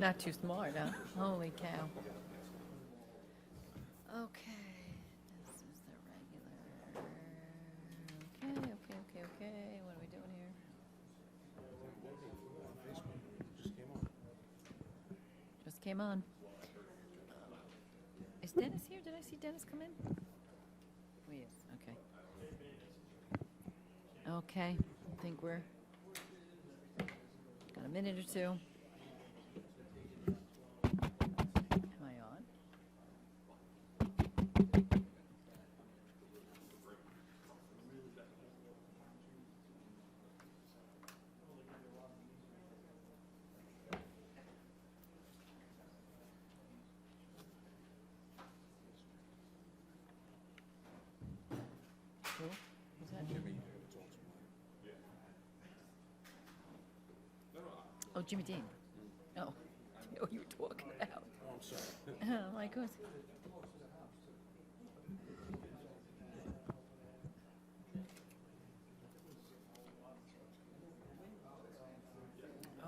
Not too smart, huh? Holy cow. Okay, this is the regular. Okay. What are we doing here? Just came on. Is Dennis here? Did I see Dennis come in? Oh, yes, okay. Okay, I think we're, got a minute or two. Am I on? Who? Who's that? Oh, Jimmy Dean. Oh, I know what you were talking about. Oh, I'm sorry. I'm like, who's?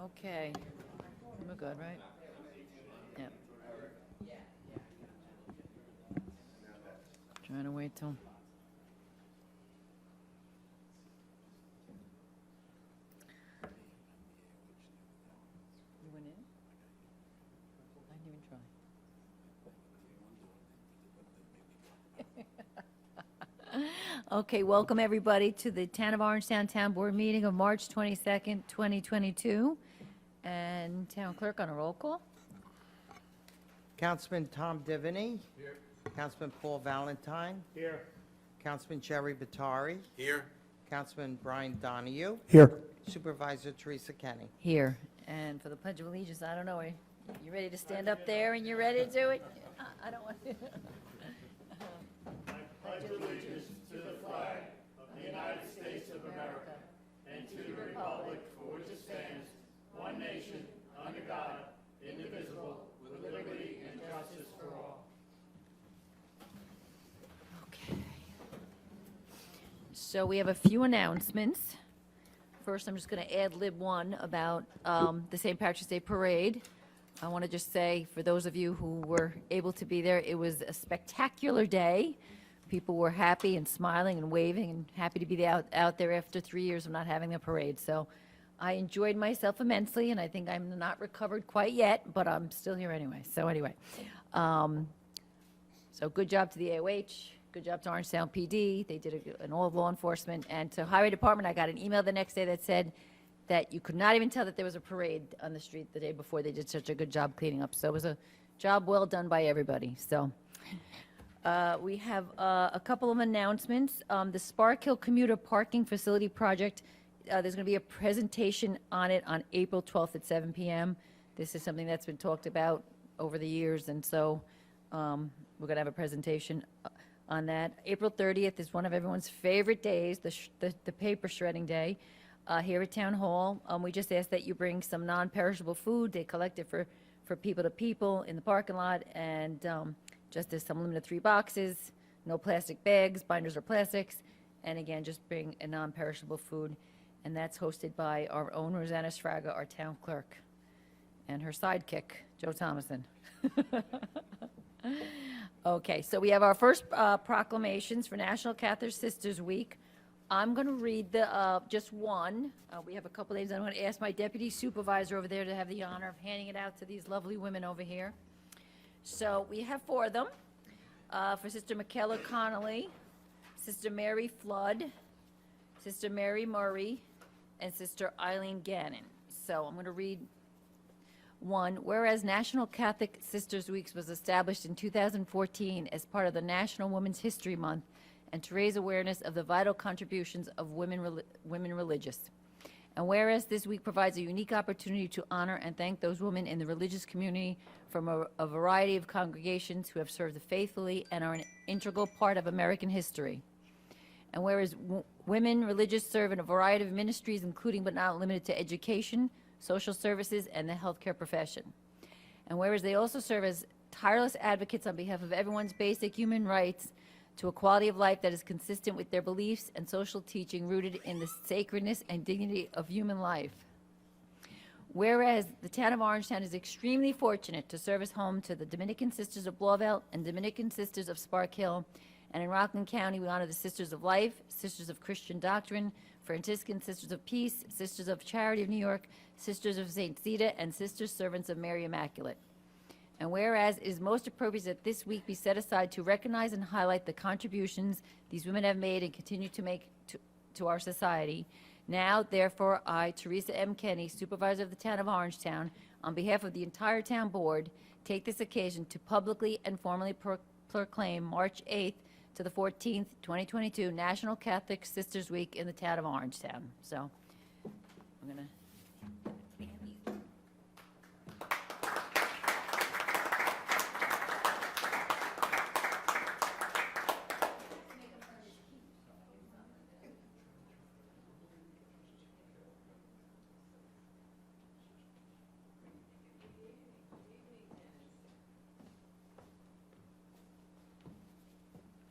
Okay. We're good, right? Yeah. Trying to wait till. You went in? I didn't even try. Okay, welcome everybody to the Town of Orangetown Town Board meeting of March 22nd, 2022. And Town Clerk on a roll call. Councilman Tom Divany. Here. Councilman Paul Valentine. Here. Councilman Jerry Batari. Here. Councilman Brian Donahue. Here. Supervisor Teresa Kenny. Here. And for the Pledge of Allegiance, I don't know, you ready to stand up there and you're ready to do it? I don't want to. Pledge allegiance to the flag of the United States of America and to the republic for which it stands, one nation, under God, indivisible, with liberty and justice for all. Okay. So we have a few announcements. First, I'm just going to ad lib one about the St. Patrick's Day Parade. I want to just say, for those of you who were able to be there, it was a spectacular day. People were happy and smiling and waving and happy to be out there after 3 years of not having a parade. So I enjoyed myself immensely, and I think I'm not recovered quite yet, but I'm still here anyway. So anyway, so good job to the AOH, good job to Orangetown PD. They did an all of law enforcement. And to Highway Department, I got an email the next day that said that you could not even tell that there was a parade on the street the day before. They did such a good job cleaning up. So it was a job well done by everybody. So we have a couple of announcements. The Spark Hill Commuter Parking Facility Project, there's going to be a presentation on it on April 12th at 7 p.m. This is something that's been talked about over the years, and so we're going to have a presentation on that. April 30th is one of everyone's favorite days, the paper shredding day, here at Town Hall. We just ask that you bring some non-perishable food. They collect it for people to people in the parking lot, and just there's some limited 3 boxes, no plastic bags, binders or plastics, and again, just bring a non-perishable food. And that's hosted by our own Rosanna Sfraga, our town clerk, and her sidekick, Joe Thomason. Okay, so we have our first proclamations for National Catholic Sisters Week. I'm going to read the just one. We have a couple names. I'm going to ask my deputy supervisor over there to have the honor of handing it out to these lovely women over here. So we have 4 of them. For Sister Michaela Connolly, Sister Mary Flood, Sister Mary Murray, and Sister Eileen Gannon. So I'm going to read one. Whereas National Catholic Sisters Week was established in 2014 as part of the National Women's History Month and to raise awareness of the vital contributions of women religious. And whereas this week provides a unique opportunity to honor and thank those women in the religious community from a variety of congregations who have served faithfully and are an integral part of American history. And whereas women religious serve in a variety of ministries, including but not limited to education, social services, and the healthcare profession. And whereas they also serve as tireless advocates on behalf of everyone's basic human rights to a quality of life that is consistent with their beliefs and social teaching rooted in the sacredness and dignity of human life. Whereas the town of Orangetown is extremely fortunate to serve as home to the Dominican Sisters of Blauvelt and Dominican Sisters of Spark Hill. And in Rocklin County, we honor the Sisters of Life, Sisters of Christian Doctrine, Franciscan Sisters of Peace, Sisters of Charity of New York, Sisters of St. Zita, and Sisters Servants of Mary Immaculate. And whereas it is most appropriate that this week be set aside to recognize and highlight the contributions these women have made and continue to make to our society, now, therefore, I, Teresa M. Kenny, Supervisor of the Town of Orangetown, on behalf of the entire Town Board, take this occasion to publicly and formally proclaim March 8th to the 14th, 2022, National Catholic Sisters Week in the Town of Orangetown. So, I'm going to...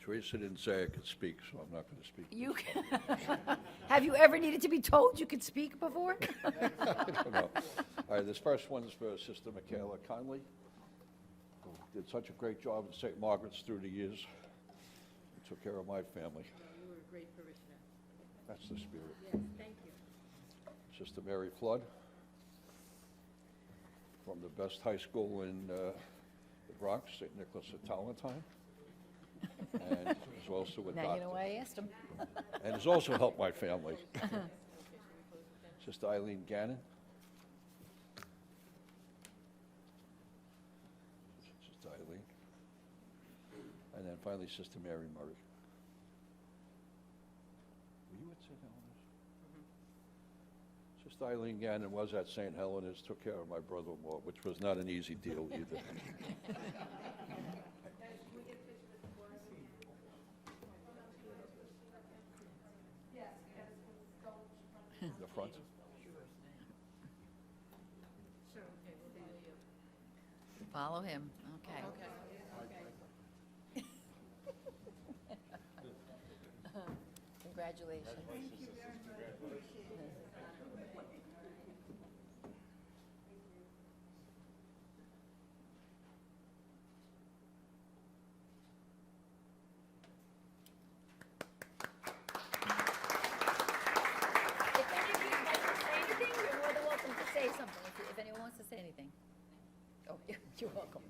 Teresa didn't say I could speak, so I'm not going to speak. You have you ever needed to be told you could speak before? I don't know. All right, this first one's for Sister Michaela Conley, who did such a great job at St. Margaret's through the years. She took care of my family. You were a great parishioner. That's the spirit. Yes, thank you. Sister Mary Flood, from the best high school in the Bronx, St. Nicholas of Talentine. And is also a Now doctor. you know why I asked him. And has also helped my family. Sister Eileen Gannon. Sister Eileen. And then finally, Sister Mary Murray. Were you at St. Helena's? Sister Eileen Gannon was at St. Helena's, took care of my brother-in-law, which was not an easy deal either. The front. Follow him, okay. Congratulations. If any of you would like to say anything, you're more than welcome to say something, if anyone wants to say anything. Oh, you're welcome.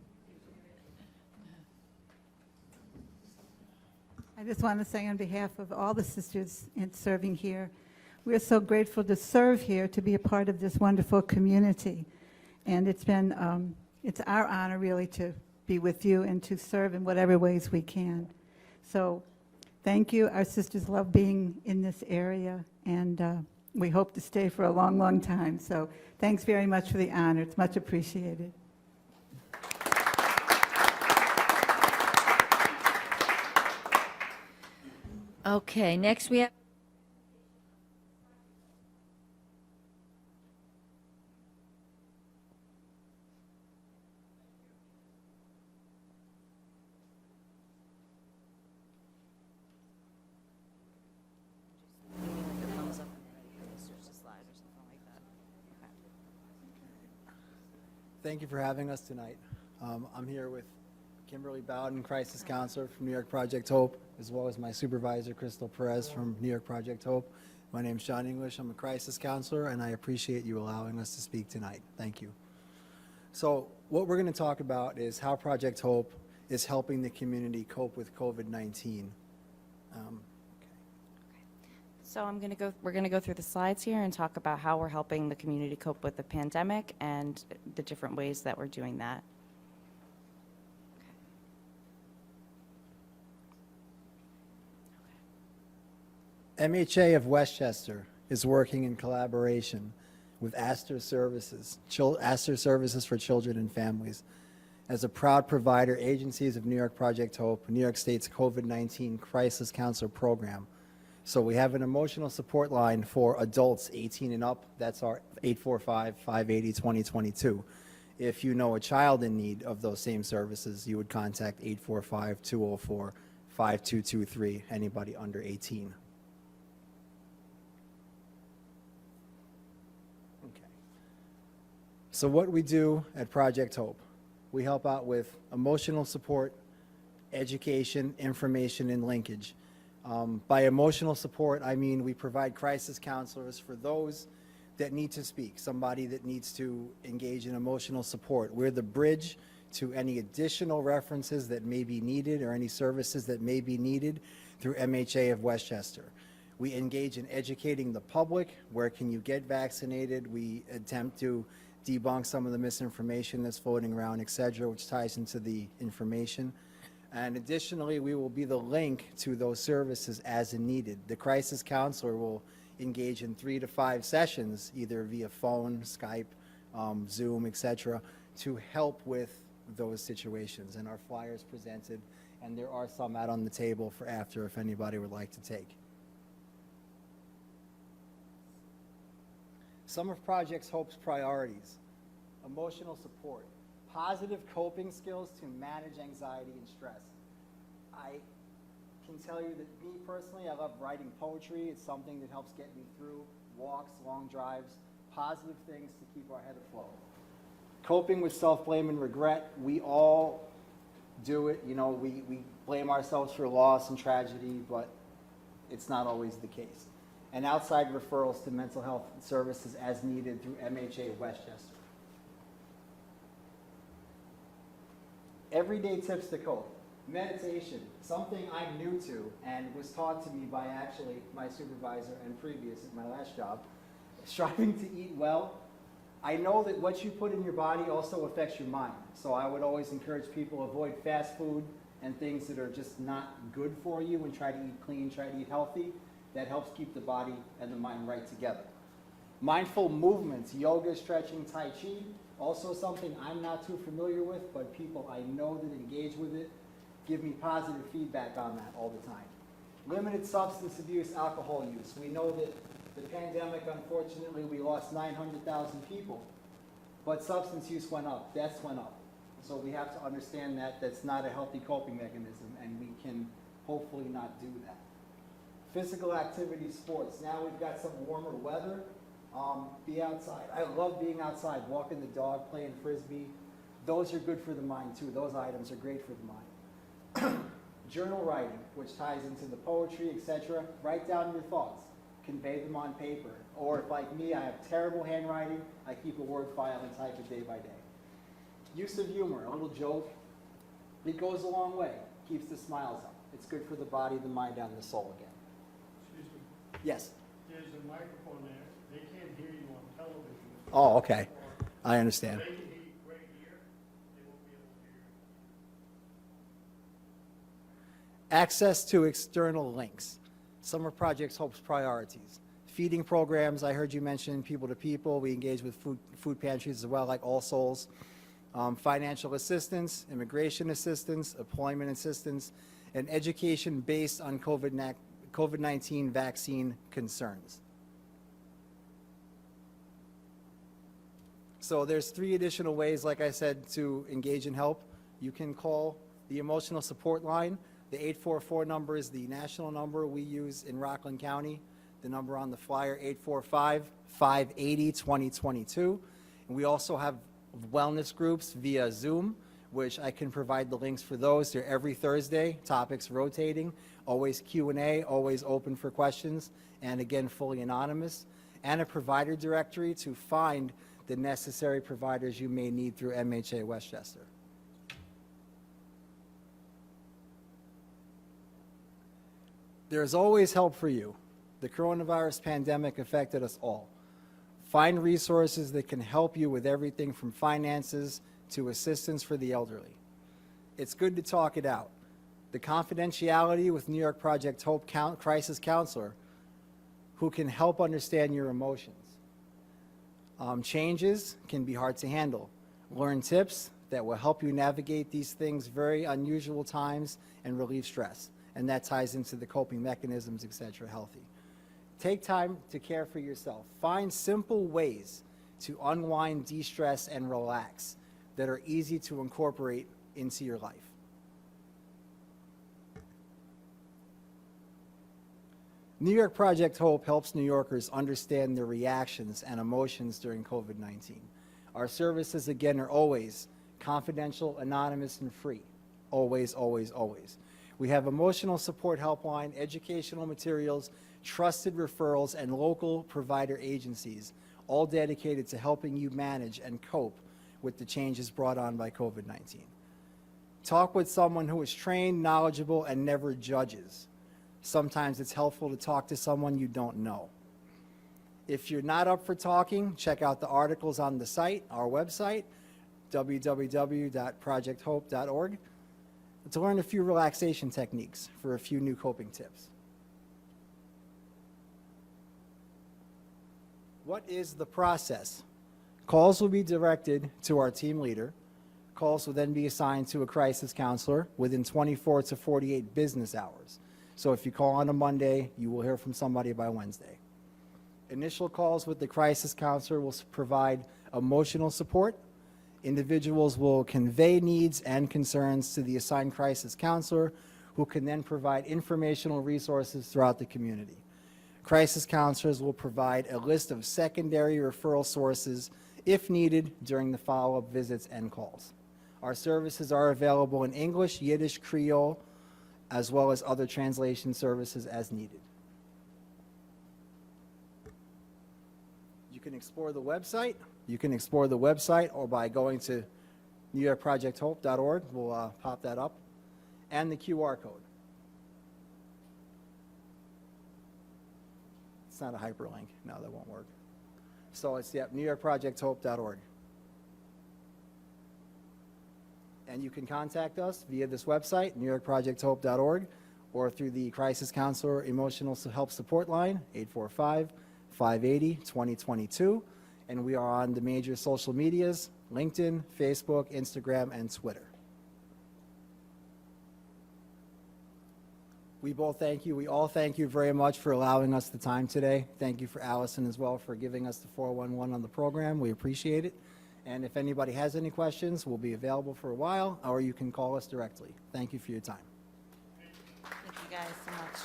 I just want to say on behalf of all the sisters in serving here, we're so grateful to serve here, to be a part of this wonderful community. And it's been, it's our honor really to be with you and to serve in whatever ways we can. So thank you. Our sisters love being in this area, and we hope to stay for a long, long time. So thanks very much for the honor. It's much appreciated. Okay, next we have. Thank you for having us tonight. I'm here with Kimberly Bowden, Crisis Counselor from New York Project Hope, as well as my supervisor, Crystal Perez from New York Project Hope. My name's Sean English. I'm a Crisis Counselor, and I appreciate you allowing us to speak tonight. Thank you. So what we're going to talk about is how Project Hope is helping the community cope with COVID-19. So we're going to go through the slides here and talk about how we're helping the community cope with the pandemic and the different ways that we're doing that. MHA of Westchester is working in collaboration with Astor Services, Astor Services for Children and Families, as a proud provider, agencies of New York Project Hope, New York State's COVID-19 Crisis Counselor Program. So we have an emotional support line for adults 18 and up. That's our 845-580-2022. If you know a child in need of those same services, you would contact 845-204-5223, anybody under 18. So what we do at Project Hope, we help out with emotional support, education, information, and linkage. By emotional support, I mean we provide crisis counselors for those that need to speak, somebody that needs to engage in emotional support. We're the bridge to any additional references that may be needed or any services that may be needed through MHA of Westchester. We engage in educating the public. Where can you get vaccinated? We attempt to debunk some of the misinformation that's floating around, et cetera, which ties into the information. And additionally, we will be the link to those services as needed. The crisis counselor will engage in 3 to 5 sessions, either via phone, Skype, Zoom, et cetera, to help with those situations. And our flyers presented, and there are some out on the table for after if anybody would like to take. Some of Project Hope's priorities: emotional support, positive coping skills to manage anxiety and stress. I can tell you that me personally, I love writing poetry. It's something that helps get me through walks, long drives, positive things to keep our head afloat. Coping with self-blame and regret, we all do it. You know, we blame ourselves for loss and tragedy, but it's not always the case. And outside referrals to mental health services as needed through MHA Westchester. Everyday tips to cope. Meditation, something I'm new to and was taught to me by actually my supervisor and previous at my last job. Striving to eat well. I know that what you put in your body also affects your mind. So I would always encourage people to avoid fast food and things that are just not good for you, and try to eat clean, try to eat healthy. That helps keep the body and the mind right together. Mindful movements, yoga, stretching, Tai Chi, also something I'm not too familiar with, but people I know that engage with it give me positive feedback on that all the time. Limited substance abuse, alcohol use. We know that the pandemic, unfortunately, we lost 900,000 people, but substance use went up, deaths went up. So we have to understand that that's not a healthy coping mechanism, and we can hopefully not do that. Physical activity, sports. Now we've got some warmer weather. Be outside. I love being outside, walking the dog, playing frisbee. Those are good for the mind too. Those items are great for the mind. Journal writing, which ties into the poetry, etc. Write down your thoughts. Convey them on paper. Or if, like me, I have terrible handwriting, I keep a Word file and type it day by day. Use of humor, a little joke. It goes a long way. Keeps the smiles up. It's good for the body, the mind, and the soul again. Excuse me, Yes. there's a microphone there. They can't hear you on television. Oh, okay. I understand. They can hear you right here. They won't be able to hear you. Access to external links. Some of Project Hope's priorities. Feeding programs, I heard you mention people to people. We engage with food pantries as well, like All Souls. Financial assistance, immigration assistance, employment assistance, and education based on COVID-19 vaccine concerns. So there's 3 additional ways, like I said, to engage and help. You can call the emotional support line. The 844 number is the national number we use in Rocklin County. The number on the flyer, 845-580-2022. And we also have wellness groups via Zoom, which I can provide the links for those. They're every Thursday, topics rotating, always Q&A, always open for questions, and again, fully anonymous. And a provider directory to find the necessary providers you may need through MHA Westchester. There's always help for you. The coronavirus pandemic affected us all. Find resources that can help you with everything from finances to assistance for the elderly. It's good to talk it out. The confidentiality with New York Project Hope Crisis Counselor, who can help understand your emotions. Changes can be hard to handle. Learn tips that will help you navigate these things, very unusual times, and relieve stress. And that ties into the coping mechanisms, etc., healthy. Take time to care for yourself. Find simple ways to unwind, de-stress, and relax that are easy to incorporate into your life. New York Project Hope helps New Yorkers understand their reactions and emotions during COVID-19. Our services, again, are always confidential, anonymous, and free. Always, always, always. We have emotional support helpline, educational materials, trusted referrals, and local provider agencies, all dedicated to helping you manage and cope with the changes brought on by COVID-19. Talk with someone who is trained, knowledgeable, and never judges. Sometimes it's helpful to talk to someone you don't know. If you're not up for talking, check out the articles on the site, our website, www.projecthope.org, to learn a few relaxation techniques for a few new coping tips. What is the process? Calls will be directed to our team leader. Calls will then be assigned to a crisis counselor within 24 to 48 business hours. So if you call on a Monday, you will hear from somebody by Wednesday. Initial calls with the crisis counselor will provide emotional support. Individuals will convey needs and concerns to the assigned crisis counselor, who can then provide informational resources throughout the community. Crisis counselors will provide a list of secondary referral sources if needed during the follow-up visits and calls. Our services are available in English, Yiddish, Creole, as well as other translation services as needed. You can explore the website. You can explore the website or by going to NewYorkProjectHope.org. We'll pop that up. And the QR code. It's not a hyperlink. No, that won't work. So it's, NewYorkProjectHope.org. And you can contact us via this website, NewYorkProjectHope.org, or through the Crisis Counselor Emotional Help Support Line, 845-580-2022. And we are on the major social medias, LinkedIn, Facebook, Instagram, and Twitter. We all thank you very much for allowing us the time today. Thank you for Allison as well for giving us the 411 on the program. We appreciate it. And if anybody has any questions, we'll be available for a while, or you can call us directly. Thank you for your time. Thank you guys so much.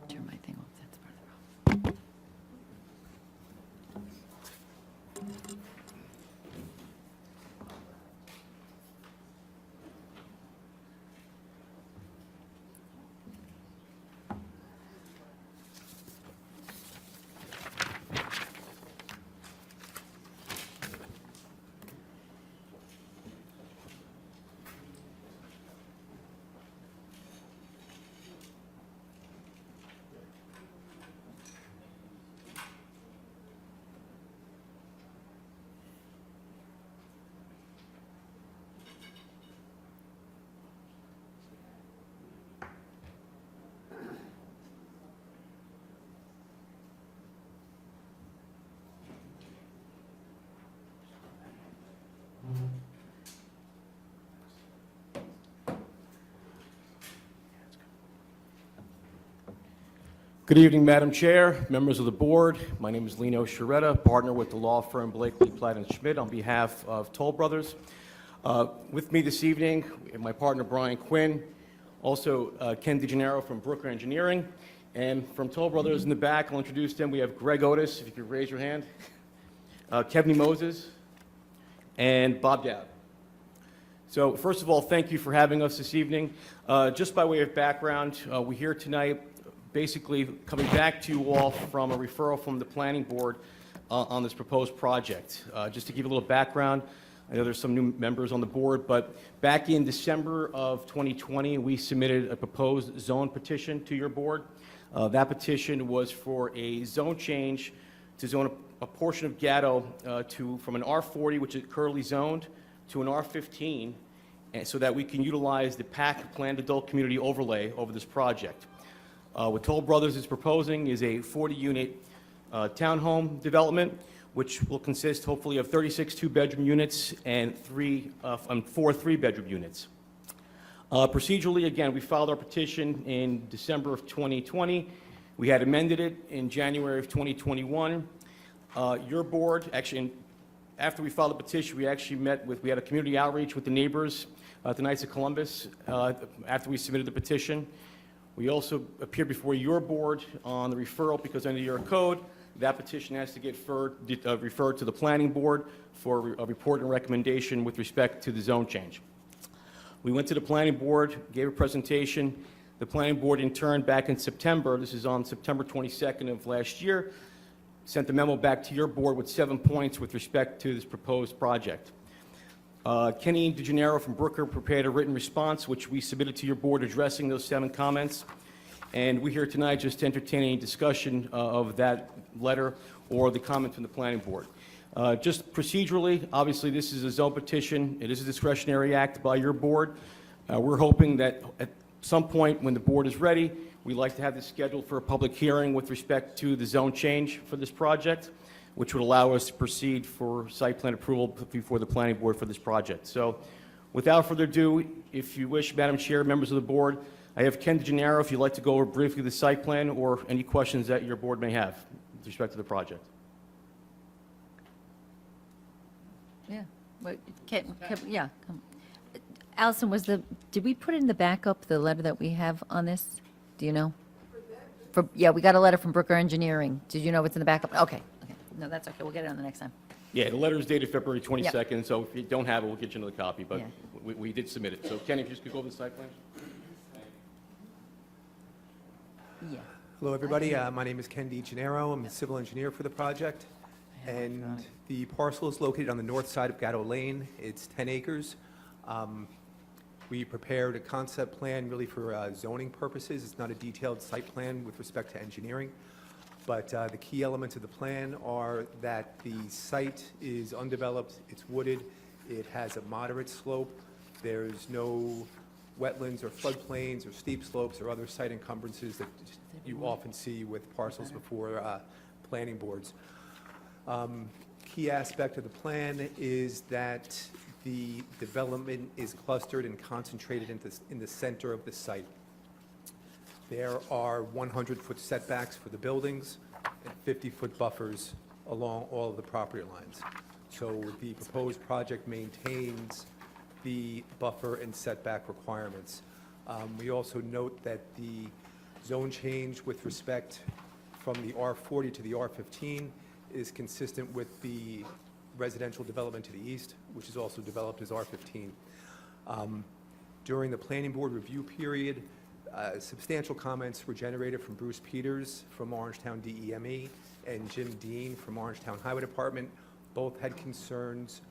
Turn my thing off, that's part of the problem. Good evening, Madam Chair, members of the board. My name is Lino Sciaretta, partner with the law firm Blakely, Platt & Schmidt on behalf of Toll Brothers. With me this evening, we have my partner Brian Quinn, also Ken DeGennaro from Brooker Engineering, and from Toll Brothers in the back, I'll introduce them. We have Greg Otis, if you could raise your hand, Kevin Moses, and Bob Dowd. So first of all, thank you for having us this evening. Just by way of background, we're here tonight basically coming back to you all from a referral from the planning board on this proposed project. Just to give a little background, I know there's some new members on the board, but back in December of 2020, we submitted a proposed zone petition to your board. That petition was for a zone change to zone a portion of Gatto from an R40, which is currently zoned, to an R15, and so that we can utilize the PAC, Planned Adult Community Overlay, over this project. What Toll Brothers is proposing is a 40-unit townhome development, which will consist hopefully of 36 two-bedroom units and 4 three-bedroom units. Procedurally, again, we filed our petition in December of 2020. We had amended it in January of 2021. Your board, actually, after we filed the petition, we actually we had a community outreach with the neighbors at the Knights of Columbus after we submitted the petition. We also appeared before your board on the referral because under your code, that petition has to get referred to the planning board for a report and recommendation with respect to the zone change. We went to the planning board, gave a presentation. The planning board in turn back in September, this is on September 22nd of last year, sent the memo back to your board with 7 points with respect to this proposed project. Kenny DeGennaro from Brooker prepared a written response, which we submitted to your board addressing those 7 comments. And we're here tonight just to entertain any discussion of that letter or the comment from the planning board. Just procedurally, obviously, this is a zone petition. It is a discretionary act by your board. We're hoping that at some point when the board is ready, we'd like to have this scheduled for a public hearing with respect to the zone change for this project, which would allow us to proceed for site plan approval before the planning board for this project. So without further ado, if you wish, Madam Chair, members of the board, I have Ken DeGennaro if you'd like to go over briefly the site plan or any questions that your board may have with respect to the project. Yeah. Well, yeah. Allison, did we put in the backup the letter that we have on this? Do you know? Yeah, we got a letter from Brooker Engineering. Did you know it's in the backup? Okay. No, that's okay. We'll get it on the next time. Yeah, the letter is dated February 22nd, so if you don't have it, we'll get you another copy, but Yeah. we did submit it. So Kenny, if you just could go over the site plan? Yeah. Hello, everybody. My name is Ken DeGennaro. I'm a civil engineer for the project. And the parcel is located on the north side of Gatto Lane. It's 10 acres. We prepared a concept plan really for zoning purposes. It's not a detailed site plan with respect to engineering. But the key elements of the plan are that the site is undeveloped, it's wooded, it has a moderate slope, there's no wetlands or floodplains or steep slopes or other site encumbrances that you often see with parcels before planning boards. Key aspect of the plan is that the development is clustered and concentrated in the center of the site. There are 100-foot setbacks for the buildings and 50-foot buffers along all of the property lines. So the proposed project maintains the buffer and setback requirements. We also note that the zone change with respect from the R40 to the R15 is consistent with the residential development to the east, which is also developed as R15. During the planning board review period, substantial comments were generated from Bruce Peters from Orangetown DEME and Jim Dean from Orangetown Highway Department. Both had concerns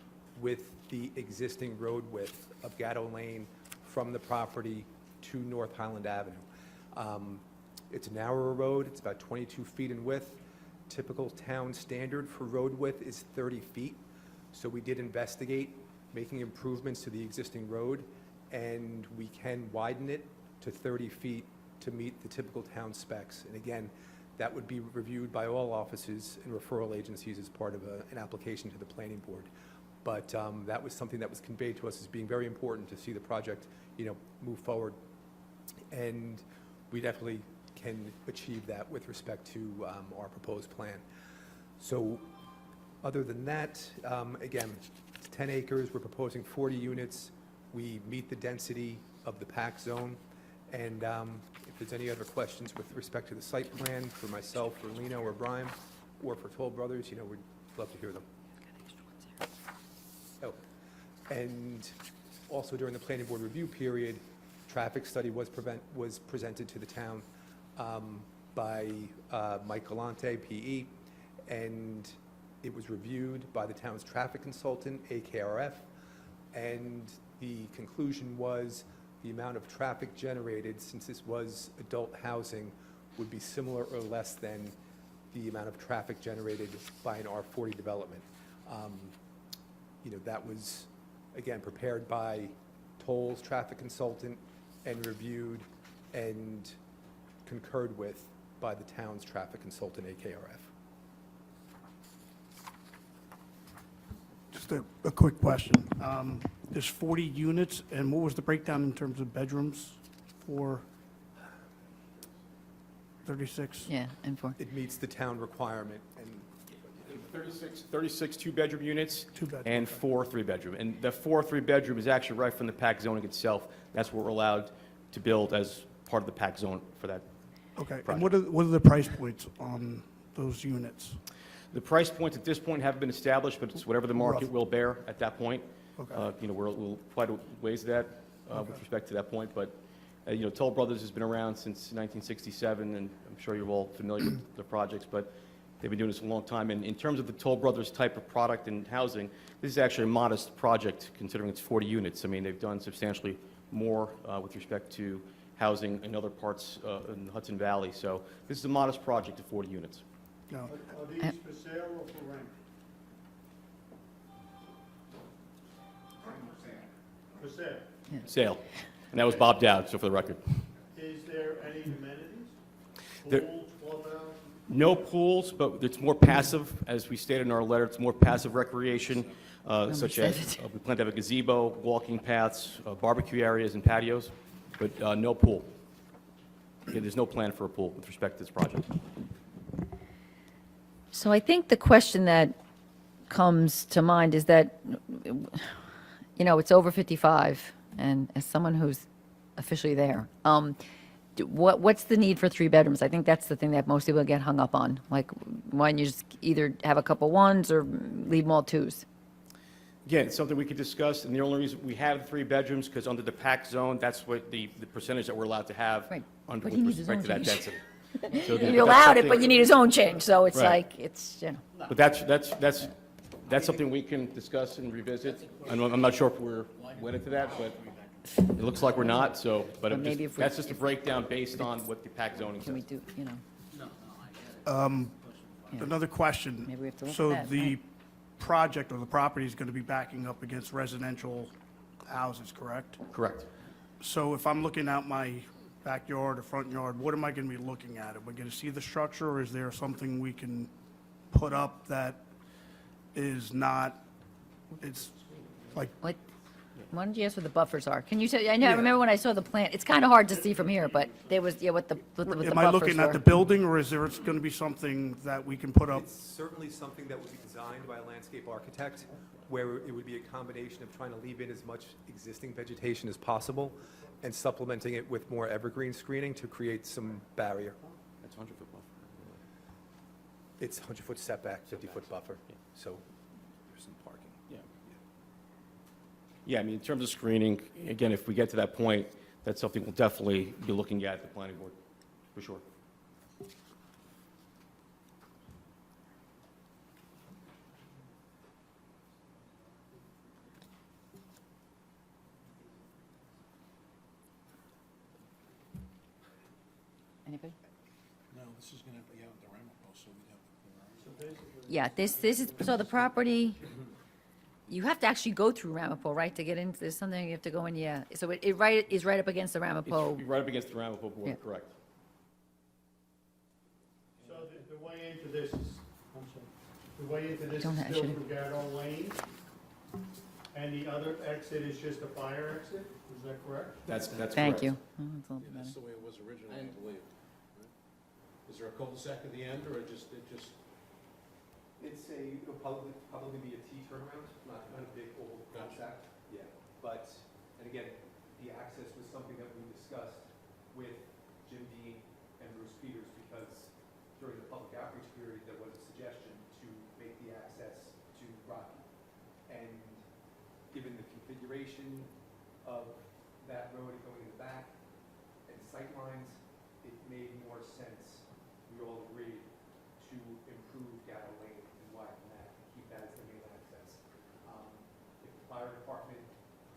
with the existing road width of Gatto Lane from the property to North Highland Avenue. It's a narrower road. It's about 22 feet in width. Typical town standard for road width is 30 feet. So we did investigate making improvements to the existing road, and we can widen it to 30 feet to meet the typical town specs. And again, that would be reviewed by all offices and referral agencies as part of an application to the planning board. But that was something that was conveyed to us as being very important to see the project, move forward. And we definitely can achieve that with respect to our proposed plan. So other than that, again, it's 10 acres. We're proposing 40 units. We meet the density of the PAC zone. And if there's any other questions with respect to the site plan for myself, or Lino, or Brian, or for Toll Brothers, we'd love to hear them. Oh, and also during the planning board review period, traffic study was presented to the town by Mike Galante, PE, and it was reviewed by the town's traffic consultant, AKRF, and the conclusion was the amount of traffic generated, since this was adult housing, would be similar or less than the amount of traffic generated by an R40 development. That was, again, prepared by Toll's traffic consultant and reviewed and concurred with by the town's traffic consultant, AKRF. Just a quick question. There's 40 units, and what was the breakdown in terms of bedrooms for 36? Yeah, and for, It meets the town requirement, and 36 two-bedroom units. Two-bedroom, And okay. 4 three-bedroom. And the 4 three-bedroom is actually right from the PAC zoning itself. That's what we're allowed to build as part of the PAC zone for that. Okay, and Project. what are the price points on those units? The price points at this point haven't been established, but it's whatever the market Rough. will bear at that point. Okay. You know, we'll quite a ways to that with respect to that point, but, you know, Toll Brothers has been around since 1967, and I'm sure you're all familiar with the projects, but they've been doing this a long time. And in terms of the Toll Brothers type of product and housing, this is actually a modest project considering it's 40 units. I mean, they've done substantially more with respect to housing in other parts in the Hudson Valley. So this is a modest project of 40 units. No. Are these for sale or for rent? For sale. Sale. And that was Bob Dowd, so for the record. Is there any amenities? There- Pool, clubhouse? No pools, but it's more passive, as we stated in our letter, it's more passive recreation, such said as, we plan to have a gazebo, walking paths, barbecue areas and patios, but no pool. Yeah, there's no plan for a pool with respect to this project. so I think the question that comes to mind is that, you know, it's over 55, and as someone who's officially there, what's the need for 3 bedrooms? I think that's the thing that most people get hung up on. Like, why don't you just either have a couple ones or leave them all 2s? Again, it's something we could discuss, and the only reason we have 3 bedrooms, because under the PAC zone, that's what the percentage that we're allowed to have Right, under but with he needs his respect to own that change. density. So You that's allowed it, something- but you need his own change, so it's Right. like, it's, you know. But that's something we can discuss and revisit. I'm not sure if we're went into that, but it looks like we're not, so, but But maybe if we- that's just a breakdown based on what the PAC zoning Can we says. do, you know, Yeah. Another question. Maybe we have to look So at that, the right. project or the property is going to be backing up against residential houses, correct? Correct. So if I'm looking out my backyard or front yard, what am I going to be looking at? Am I going to see the structure, or is there something we can put up that is not, it's like, what, why don't you ask what the buffers are? Can you tell, I know, I Yeah. remember when I saw the plan, it's kind of hard to see from here, but there was, yeah, what the buffers am I looking at were. the building, or is there going to be something that we can put up? it's certainly something that would be designed by a landscape architect, where it would be a combination of trying to leave in as much existing vegetation as possible and supplementing it with more evergreen screening to create some barrier. That's 100-foot buffer. It's 100-foot setback, 50-foot buffer, so there's some parking. Yeah. Yeah, I mean, in terms of screening, again, if we get to that point, that's something we'll definitely be looking at the planning board, for sure. Anybody? No, this is going to be out the Ramapo, so we'd have to clear out. Yeah, this is, so the property, you have to actually go through Ramapo, right, to get into, there's something you have to go in, yeah. So it is right up against the Ramapo. It's right up against the Ramapo border, Yeah. correct. So the way into this is, I'm sorry, the way into this Don't is have- still should- through Gatto Lane? And the other exit is just a fire exit, is that correct? That's correct. Thank you. Oh, that's a little Yeah, that's better. the way it was originally, I believe. right? Is there a cul-de-sac at the end, or it just, It's it'll probably be a T turnaround, not a big old cul-de-sac. Yeah, but, and again, the access was something that we discussed with Jim Dean and Bruce Peters, because during the public outreach period, there was a suggestion to make the access to Rocky. And given the configuration of that road going in the back and sight lines, it made more sense, we all agreed, to improve Gatto Lane and widen that, and keep that as the main access. If the fire department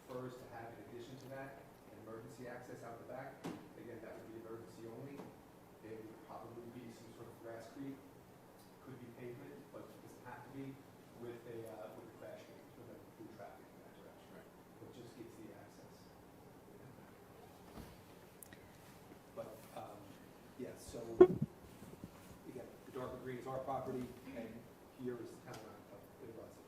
prefers to have, in addition to that, an emergency access out the back, again, that would be emergency only. It would probably be some sort of grass creek, could be pavement, but it doesn't have to be, with a crash gate, to prevent through traffic in that direction. It just gets the access. But, yeah, so, again, the darker green is our property, and here is the town of Big Russell.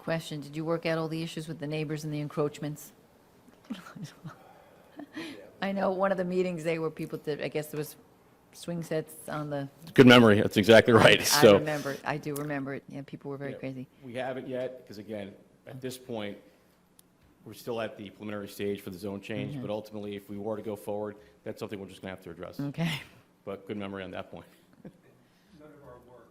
question. Did you work out all the issues with the neighbors and the encroachments? I know one of the meetings, they were people that, I guess there was swing sets on the. Good memory, that's exactly right. I So remember, I do remember it. Yeah, people were very Yeah. crazy. we haven't yet, because again, at this point, we're still at the preliminary stage for the zone change, but ultimately, if we were to go forward, that's something we're just going to have to address. Okay. But good memory on that point. None of our work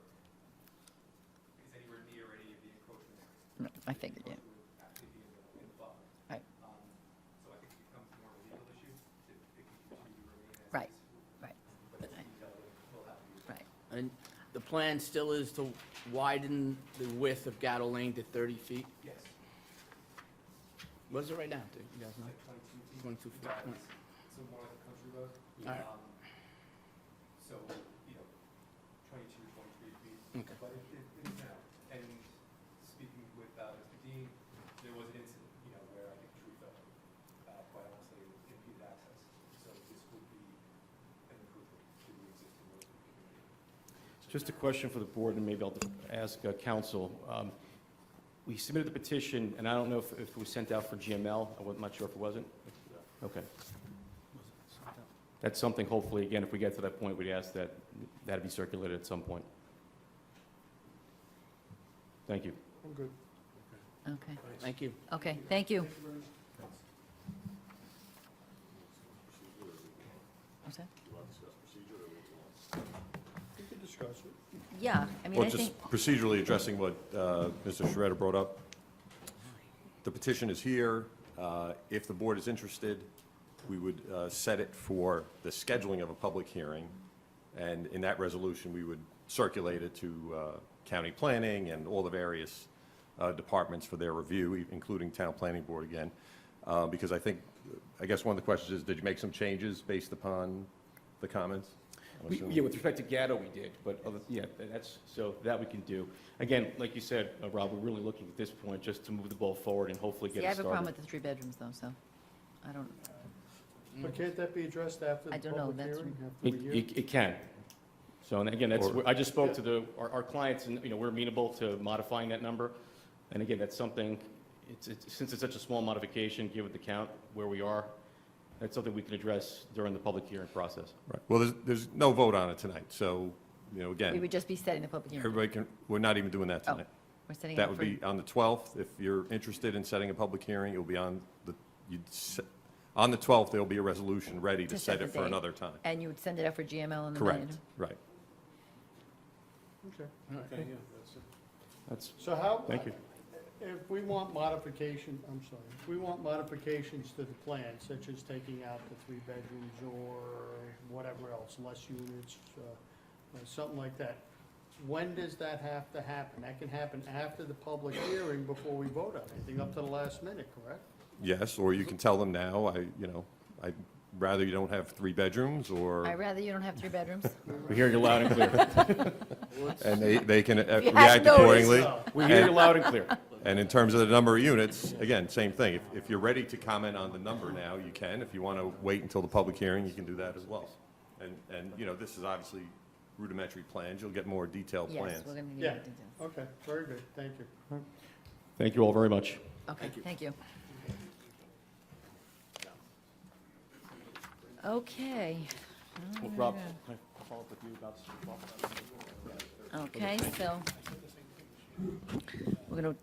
is anywhere near any of the encroachments. No, I figured, yeah. Would actually be in the buffer. Right. So I think it becomes more of a legal issue if we continue to remain as Right, is. right, But the detail will have to be. right. And the plan still is to widen the width of Gatto Lane to 30 feet? Yes. What is it right now, do you guys know? 22 feet. Got it. So more like a country road. All right. So, 22, 23 feet. Okay. But and speaking with Mr. Dean, there was an incident, where I think a tree fell. Quite honestly, it impeded access. So this would be an improvement to the existing road community. Just a question for the board, and maybe I'll ask council. We submitted the petition, and I don't know if it was sent out for GML. I'm not sure if it wasn't. Okay. That's something, hopefully, again, if we get to that point, we'd ask that that be circulated at some point. Thank you. I'm good. Okay, Thank you. okay, thank you. What's that? We can discuss it. Yeah, I mean, Well, I just think, procedurally addressing what Mr. Sharetta brought up. The petition is here. If the board is interested, we would set it for the scheduling of a public hearing, and in that resolution, we would circulate it to county planning and all the various departments for their review, including town planning board again. Because I guess one of the questions is, did you make some changes based upon the comments? I'm assuming. Yeah, with respect to Gatto, we did, but so that we can do. Again, like you said, Rob, we're really looking at this point just to move the ball forward and hopefully get see, I it have a problem started. with the 3 bedrooms though, so I don't, But can't that be addressed after I the don't know, public that's- hearing? After we hear? It can. So, and again, that's, Or- I just spoke to our clients, and, we're amenable to modifying that number. And again, that's something, since it's such a small modification, given the count where we are, that's something we can address during the public hearing process. Right. Well, there's no vote on it tonight, so, we again, would just be setting the public hearing. everybody can, we're not even doing that Oh, tonight. we're setting it That up would for, be on the 12th. If you're interested in setting a public hearing, it'll be on on the 12th, there'll be a resolution ready to To set set the it for date. another time. and you would send it out for GML on the Correct, night? right. Okay. Mm-hmm. That's, So how? Thank you. If we want modification, I'm sorry, if we want modifications to the plan, such as taking out the 3 bedrooms or whatever else, less units, something like that, when does that have to happen? That can happen after the public hearing before we vote on anything, up to the last minute, correct? Yes, or you can tell them now, I'd rather you don't have 3 bedrooms, or, I'd rather you don't have 3 bedrooms. we hear you loud and clear. and they can had react noticed. accordingly. We hear you loud and clear. And in terms of the number of units, again, same thing. If you're ready to comment on the number now, you can. If you want to wait until the public hearing, you can do that as well. And this is obviously rudimentary plans. You'll get more detailed Yes, plans. we're going to need Yeah. more details. Okay, very good, thank you. Thank you all very much. Okay, thank you. Okay. Well, Rob, can I follow up with you about Okay, so we're going to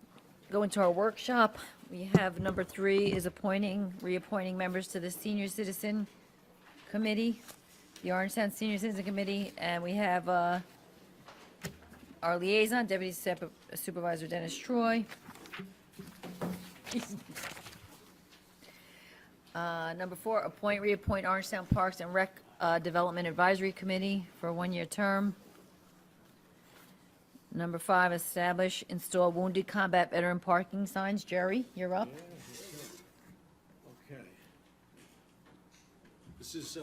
go into our workshop. We have number 3 is reappointing members to the Senior Citizen Committee, the Orangetown Senior Citizen Committee, and we have our liaison, Deputy Supervisor Dennis Troy. Number 4, reappoint Orangetown Parks and Rec Development Advisory Committee for a 1-year term. Number 5, install wounded combat veteran parking signs. Jerry, you're up. Okay. This is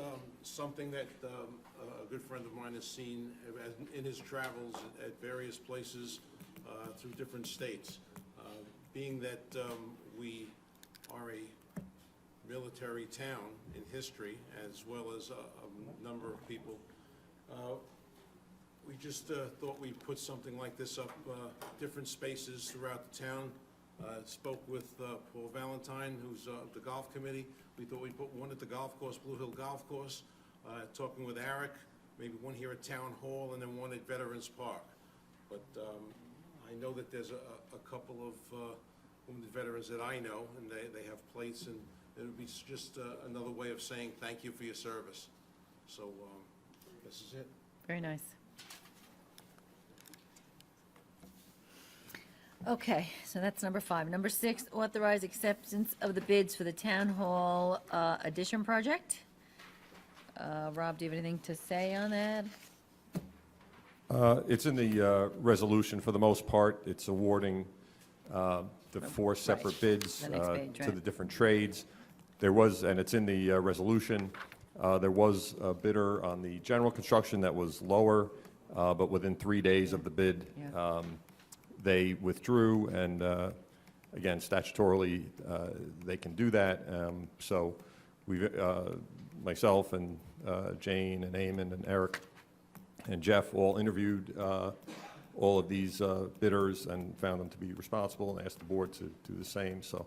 something that a good friend of mine has seen in his travels at various places through different states. Being that we are a military town in history, as well as a number of people, we just thought we'd put something like this up, different spaces throughout the town, Spoke with Paul Valentine, who's the golf committee. We thought we'd put one at the golf course, Blue Hill Golf Course. Talking with Eric, maybe one here at Town Hall and then one at Veterans Park. But I know that there's a couple of wounded veterans that I know, and they have plates, and it would be just another way of saying thank you for your service. So this is it. Very nice. Okay, so that's number 5. Number 6, authorize acceptance of the bids for the Town Hall addition project. Rob, do you have anything to say on that? It's in the resolution for the most part. It's awarding the 4 separate bids The next page, to right. the different trades. There was, and it's in the resolution, there was a bidder on the general construction that was lower, but within 3 days of the bid, Yeah. they withdrew, and again, statutorily, they can do that. So we, myself and Jane and Eamon and Eric and Jeff all interviewed all of these bidders and found them to be responsible and asked the board to do the same. So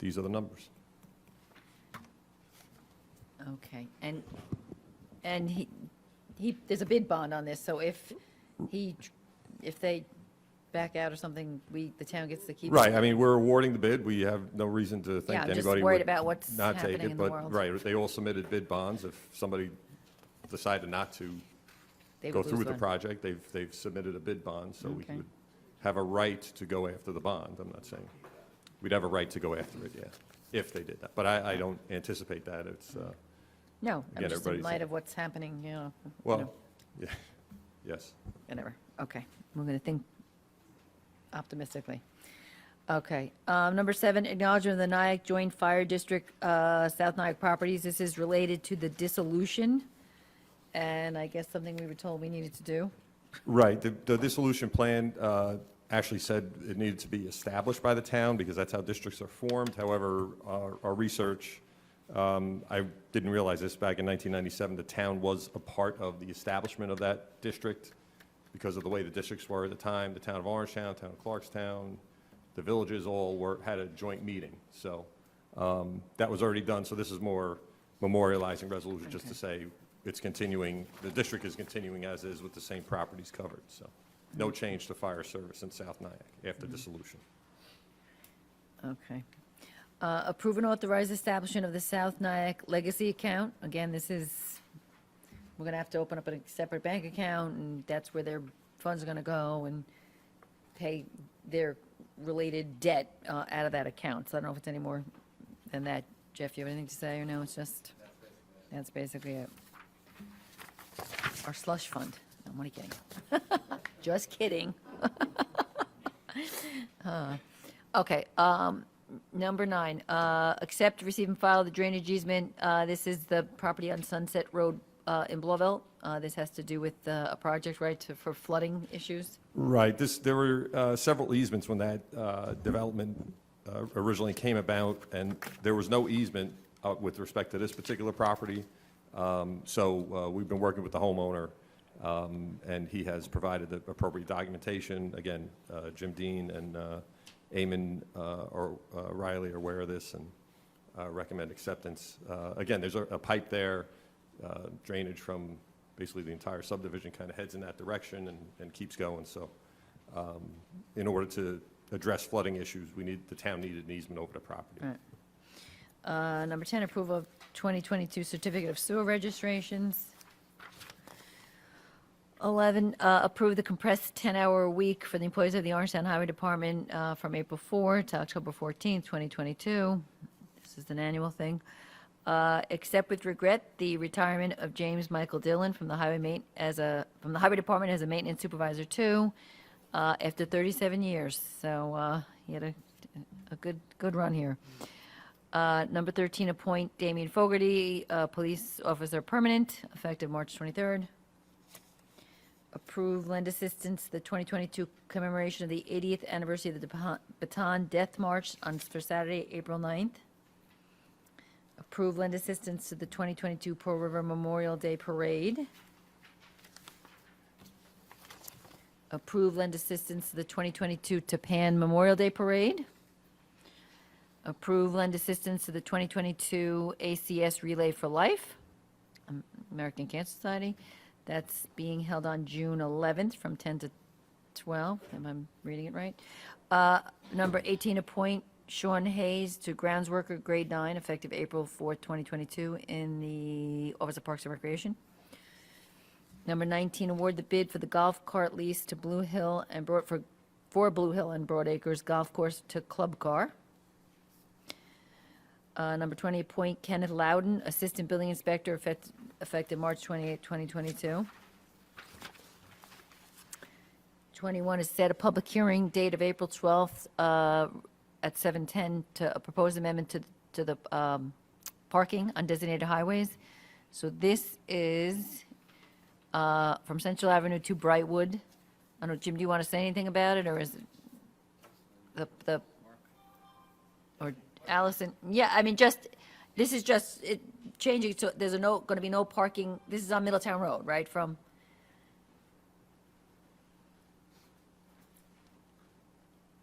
these are the numbers. Okay, and he, there's a bid bond on this, so if they back out or something, the town gets to keep it? Right, I mean, we're awarding the bid. We have no reason to think Yeah, I'm just anybody worried would about what's not take happening it. in the But, world. right, they all submitted bid bonds. If somebody decided not to They go would through lose with the one. project, they've submitted a bid bond, so we Okay. would have a right to go after the bond. I'm not saying, we'd have a right to go after it, yeah, if they did that. But I don't anticipate that. It's, No, I'm Again, just in everybody's- light of what's happening, you know. well, yeah, yes. Whatever, okay, we're going to think optimistically. Okay, number 7, acknowledgement of the Nyack Joint Fire District, South Nyack Properties. This is related to the dissolution, and I guess something we were told we needed to do. Right, the dissolution plan actually said it needed to be established by the town, because that's how districts are formed. However, our research, I didn't realize this, back in 1997, the town was a part of the establishment of that district because of the way the districts were at the time. The town of Orangetown, town of Clarkstown, the villages all had a joint meeting. So that was already done, so this is more memorializing resolution, just to say it's continuing, the district is continuing as is with the same properties covered. So no change to fire service in South Nyack after dissolution. Okay. Approve and authorize establishment of the South Nyack Legacy Account. Again, this is, we're going to have to open up a separate bank account, and that's where their funds are going to go and pay their related debt out of that account. So I don't know if it's any more than that. Jeff, you have anything to say, or no? It's just, that's basically it. Our slush fund. No, I'm only kidding. Just kidding. Okay, number 9, accept, receive, and file the drainage easement. This is the property on Sunset Road in Blauvelt. This has to do with a project, right, for flooding issues? Right, there were several easements when that development originally came about, and there was no easement with respect to this particular property. So we've been working with the homeowner, and he has provided the appropriate documentation. Again, Jim Dean and Eamon or Riley are aware of this and recommend acceptance. Again, there's a pipe there, drainage from basically the entire subdivision kind of heads in that direction and keeps going. So in order to address flooding issues, the town needed an easement over the property. Right. Number 10, approval of 2022 certificate of sewer registrations. 11, approve the compressed 10-hour week for the employees of the Orangetown Highway Department from April 4 to October 14, 2022. This is an annual thing. Accept with regret the retirement of James Michael Dillon from the Highway Department as a maintenance supervisor 2 after 37 years. So he had a good run here. Number 13, appoint Damian Fogarty, police officer permanent, effective March 23rd. Approve lend assistance to the 2022 commemoration of the 80th anniversary of the Baton Death March for Saturday, April 9th. Approve lend assistance to the 2022 Pearl River Memorial Day Parade. Approve lend assistance to the 2022 Tapan Memorial Day Parade. Approve lend assistance to the 2022 ACS Relay for Life, American Cancer Society. That's being held on June 11th from 10 to 12. Am I reading it right? Number 18, appoint Sean Hayes to grounds worker, grade 9, effective April 4th, 2022, in the Office of Parks and Recreation. Number 19, award the bid for the golf cart lease to Blue Hill and for Blue Hill and Broadacres Golf Course to Club Car. Number 20, appoint Kenneth Loudon, Assistant Building Inspector, effective March 28, 2022. 21 is set a public hearing date of April 12th at 7:10 to a proposed amendment to the parking on designated highways. So this is from Central Avenue to Brightwood. I don't know, Jim, do you want to say anything about it, or is it or Allison? Yeah, I mean, this is just changing, so there's going to be no parking. This is on Middletown Road, right, from?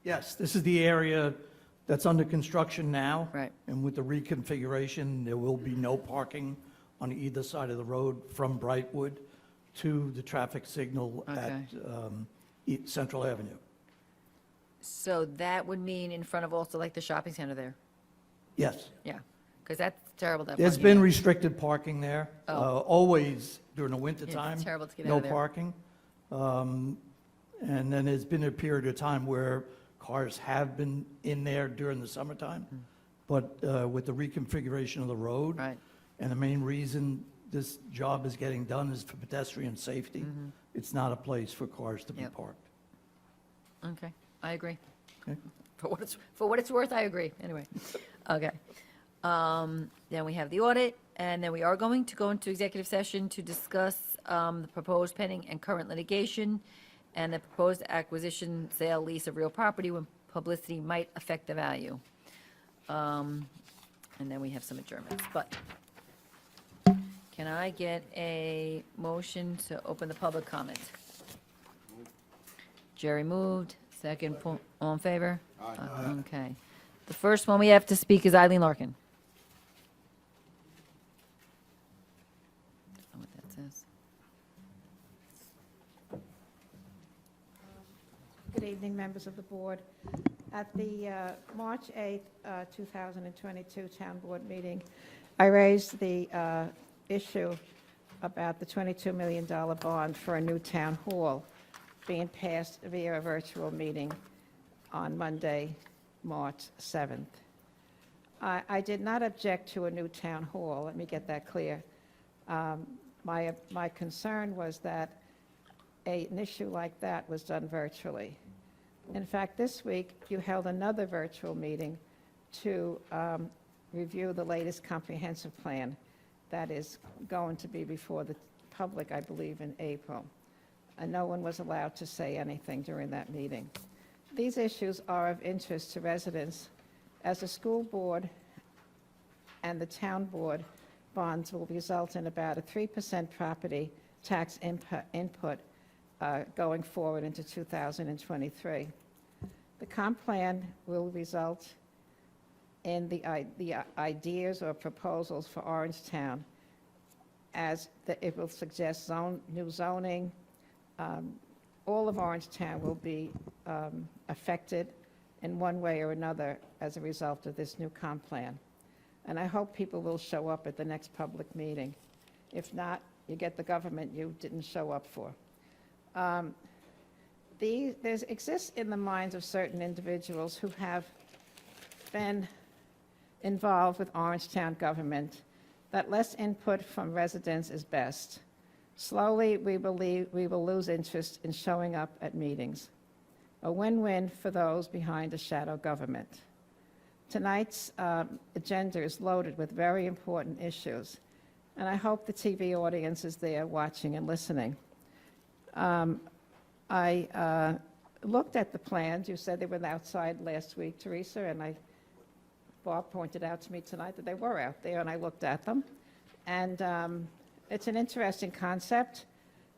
Yes, this is the area that's under construction now. Right. And with the reconfiguration, there will be no parking on either side of the road from Brightwood to the traffic signal at Central Avenue. So that would mean in front of also like the shopping center there? Yes. Yeah, because that's terrible. That There's parking been there. restricted parking there, Oh. always during the wintertime. It's terrible to get out No of there. parking. And then there's been a period of time where cars have been in there during the summertime. But with the reconfiguration of the road. Right. And the main reason this job is getting done is for pedestrian safety. It's not a place for cars to be Yep. parked. Okay, I agree. Okay. For what it's worth, I agree, anyway. Okay. Then we have the audit, and then we are going to go into executive session to discuss the proposed pending and current litigation and the proposed acquisition, sale, lease of real property when publicity might affect the value. And then we have some adjournments, but can I get a motion to open the public comment? Jerry moved, second, all in favor? Aye. Okay. The first one we have to speak is Eileen Larkin. Don't know what that says. Good evening, members of the board. At the March 8th, 2022 Town Board meeting, I raised the issue about the $22 million bond for a new town hall being passed via a virtual meeting on Monday, March 7th. I did not object to a new town hall, let me get that clear. My concern was that an issue like that was done virtually. In fact, this week, you held another virtual meeting to review the latest comprehensive plan that is going to be before the public, I believe, in April. And no one was allowed to say anything during that meeting. These issues are of interest to residents, as the school board and the town board bonds will result in about a 3% property tax input going forward into 2023. The comp plan will result in the ideas or proposals for Orangetown, as it will suggest new zoning. All of Orangetown will be affected in one way or another as a result of this new comp plan. And I hope people will show up at the next public meeting. If not, you get the government you didn't show up for. There exists in the minds of certain individuals who have been involved with Orangetown government that less input from residents is best. Slowly, we believe we will lose interest in showing up at meetings. A win-win for those behind a shadow government. Tonight's agenda is loaded with very important issues, and I hope the TV audience is there watching and listening. I looked at the plans. You said they were outside last week, Teresa, and Bob pointed out to me tonight that they were out there, and I looked at them. And it's an interesting concept.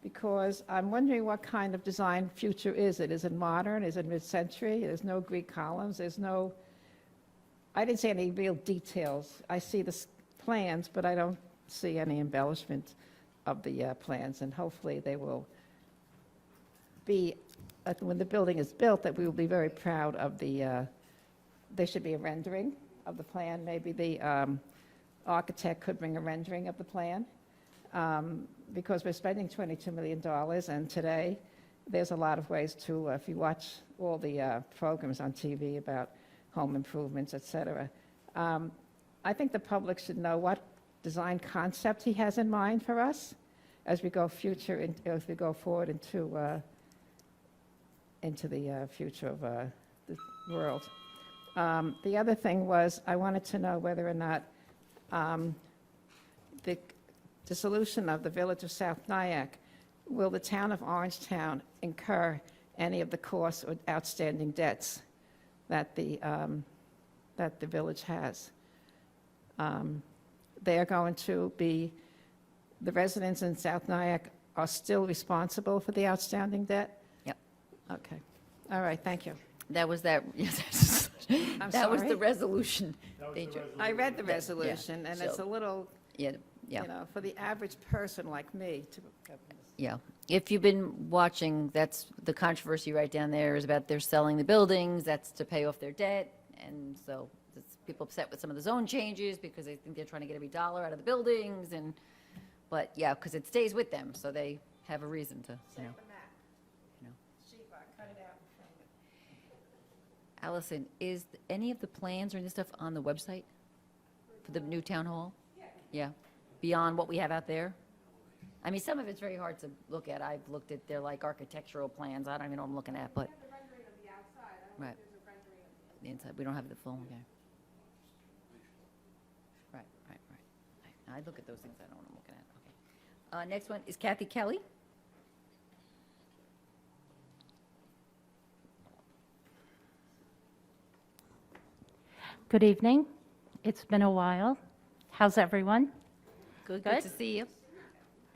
because I'm wondering what kind of design future is it? Is it modern? Is it mid-century? There's no Greek columns, there's no, I didn't see any real details. I see the plans, but I don't see any embellishment of the plans, and hopefully they will be, when the building is built, that we will be very proud of the, there should be a rendering of the plan. Maybe the architect could bring a rendering of the plan, because we're spending $22 million, and today, there's a lot of ways to, if you watch all the programs on TV about home improvements, et cetera, I think the public should know what design concept he has in mind for us as we go as we go forward into the future of the world. The other thing was, I wanted to know whether or not the dissolution of the village of South Nyack, will the town of Orangetown incur any of the costs or outstanding debts that the village has? They are going to be, the residents in South Nyack are still responsible for the outstanding debt? Yep. Okay. All right, thank you. That was that, I'm that was the sorry. resolution. I read the resolution, and it's a so- little, Yeah, yeah. you know, for the average person like me to. Yeah. If you've been watching, that's the controversy right down there is about they're selling the buildings, that's to pay off their debt. And so it's people upset with some of the zone changes because they think they're trying to get every dollar out of the buildings and, but yeah, because it stays with them, so they have a reason to, you know. Allison, is any of the plans or any stuff on the website for the new town hall? Yeah. Beyond what we have out there? I mean, some of it's very hard to look at. I've looked at their like architectural plans. I don't even know what I'm looking at, but. Right. The inside, we don't have the full, okay. Right. I look at those things, I don't know what I'm looking at, okay. Next one is Kathy Kelly. Good evening. It's been a while. How's everyone? Good Good. to see you.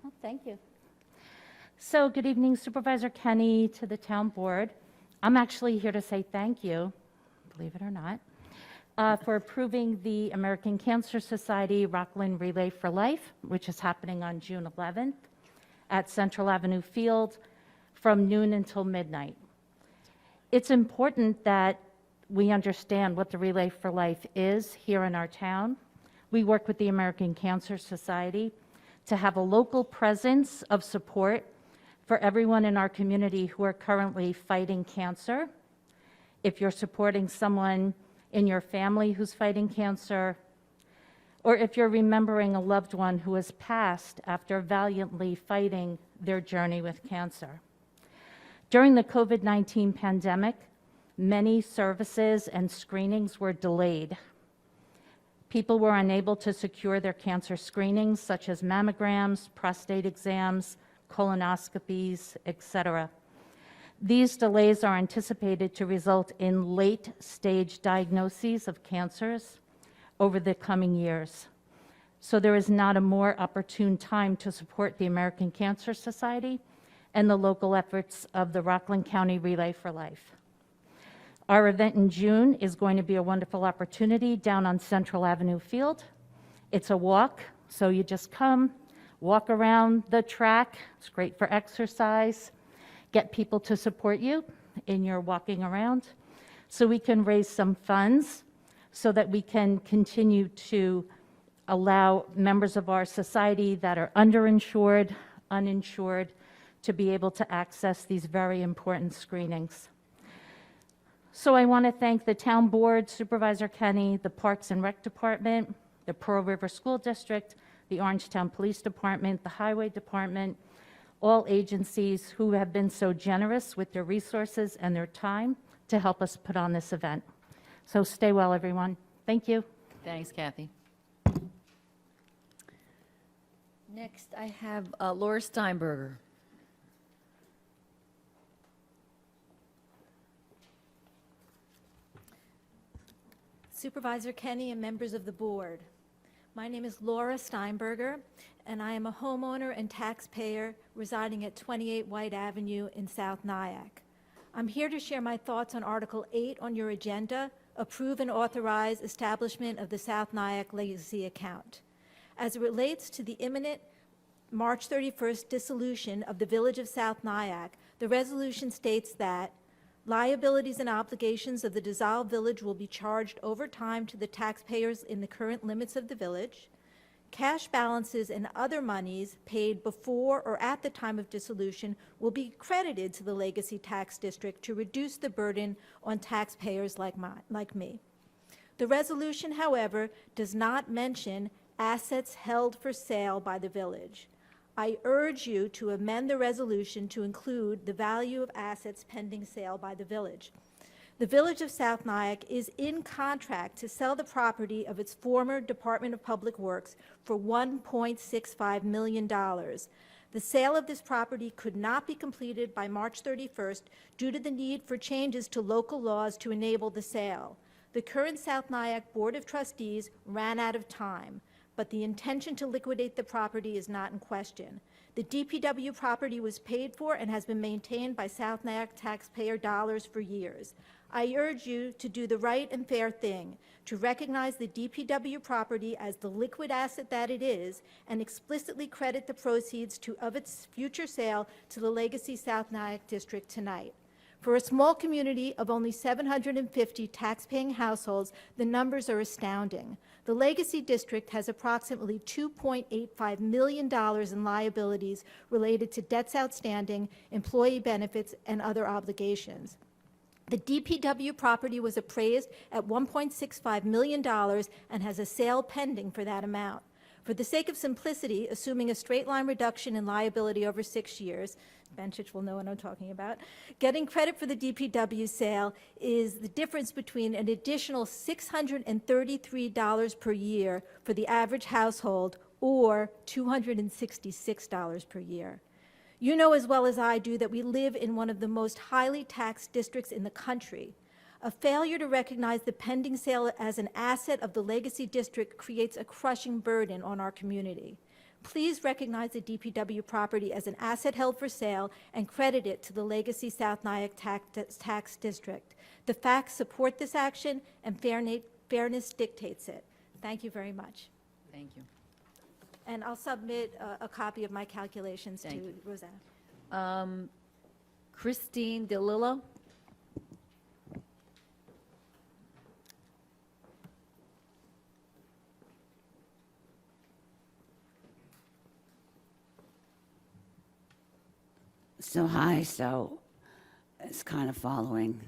Oh, thank you. So, good evening, Supervisor Kenny, to the town board. I'm actually here to say thank you, believe it or not, for approving the American Cancer Society Rocklin Relay for Life, which is happening on June 11th at Central Avenue Field from noon until midnight. It's important that we understand what the Relay for Life is here in our town. We work with the American Cancer Society to have a local presence of support for everyone in our community who are currently fighting cancer. If you're supporting someone in your family who's fighting cancer, or if you're remembering a loved one who has passed after valiantly fighting their journey with cancer. During the COVID-19 pandemic, many services and screenings were delayed. People were unable to secure their cancer screenings, such as mammograms, prostate exams, colonoscopies, etc. These delays are anticipated to result in late-stage diagnoses of cancers over the coming years. So there is not a more opportune time to support the American Cancer Society and the local efforts of the Rocklin County Relay for Life. Our event in June is going to be a wonderful opportunity down on Central Avenue Field. It's a walk, so you just come, walk around the track. It's great for exercise. Get people to support you in your walking around so we can raise some funds so that we can continue to allow members of our society that are underinsured, uninsured, to be able to access these very important screenings. So I want to thank the town board, Supervisor Kenny, the Parks and Rec Department, the Pearl River School District, the Orangetown Police Department, the Highway Department, all agencies who have been so generous with their resources and their time to help us put on this event. So stay well, everyone. Thank you. Thanks, Kathy. Next, I have Laura Steinberger. Supervisor Kenny and members of the board. My name is Laura Steinberger, and I am a homeowner and taxpayer residing at 28 White Avenue in South Nyack. I'm here to share my thoughts on Article 8 on your agenda, approve and authorize establishment of the South Nyack Legacy Account. As it relates to the imminent March 31st dissolution of the Village of South Nyack, the resolution states that liabilities and obligations of the dissolved village will be charged over time to the taxpayers in the current limits of the village. Cash balances and other monies paid before or at the time of dissolution will be credited to the Legacy Tax District to reduce the burden on taxpayers like me. The resolution, however, does not mention assets held for sale by the village. I urge you to amend the resolution to include the value of assets pending sale by the village. The Village of South Nyack is in contract to sell the property of its former Department of Public Works for $1.65 million. The sale of this property could not be completed by March 31st due to the need for changes to local laws to enable the sale. The current South Nyack Board of Trustees ran out of time, but the intention to liquidate the property is not in question. The DPW property was paid for and has been maintained by South Nyack taxpayer dollars for years. I urge you to do the right and fair thing, to recognize the DPW property as the liquid asset that it is, and explicitly credit the proceeds of its future sale to the Legacy South Nyack District tonight. For a small community of only 750 taxpaying households, the numbers are astounding. The Legacy District has approximately $2.85 million in liabilities related to debts outstanding, employee benefits, and other obligations. The DPW property was appraised at $1.65 million and has a sale pending for that amount. For the sake of simplicity, assuming a straight-line reduction in liability over 6 years, Benchich will know what I'm talking about, getting credit for the DPW sale is the difference between an additional $633 per year for the average household or $266 per year. You know as well as I do that we live in one of the most highly taxed districts in the country. A failure to recognize the pending sale as an asset of the Legacy District creates a crushing burden on our community. Please recognize the DPW property as an asset held for sale and credit it to the Legacy South Nyack Tax District. The facts support this action and fairness dictates it. Thank you very much. Thank you. And I'll submit a copy of my calculations Thank to you. Rosanna. Christine DeLillo. So it's kind of following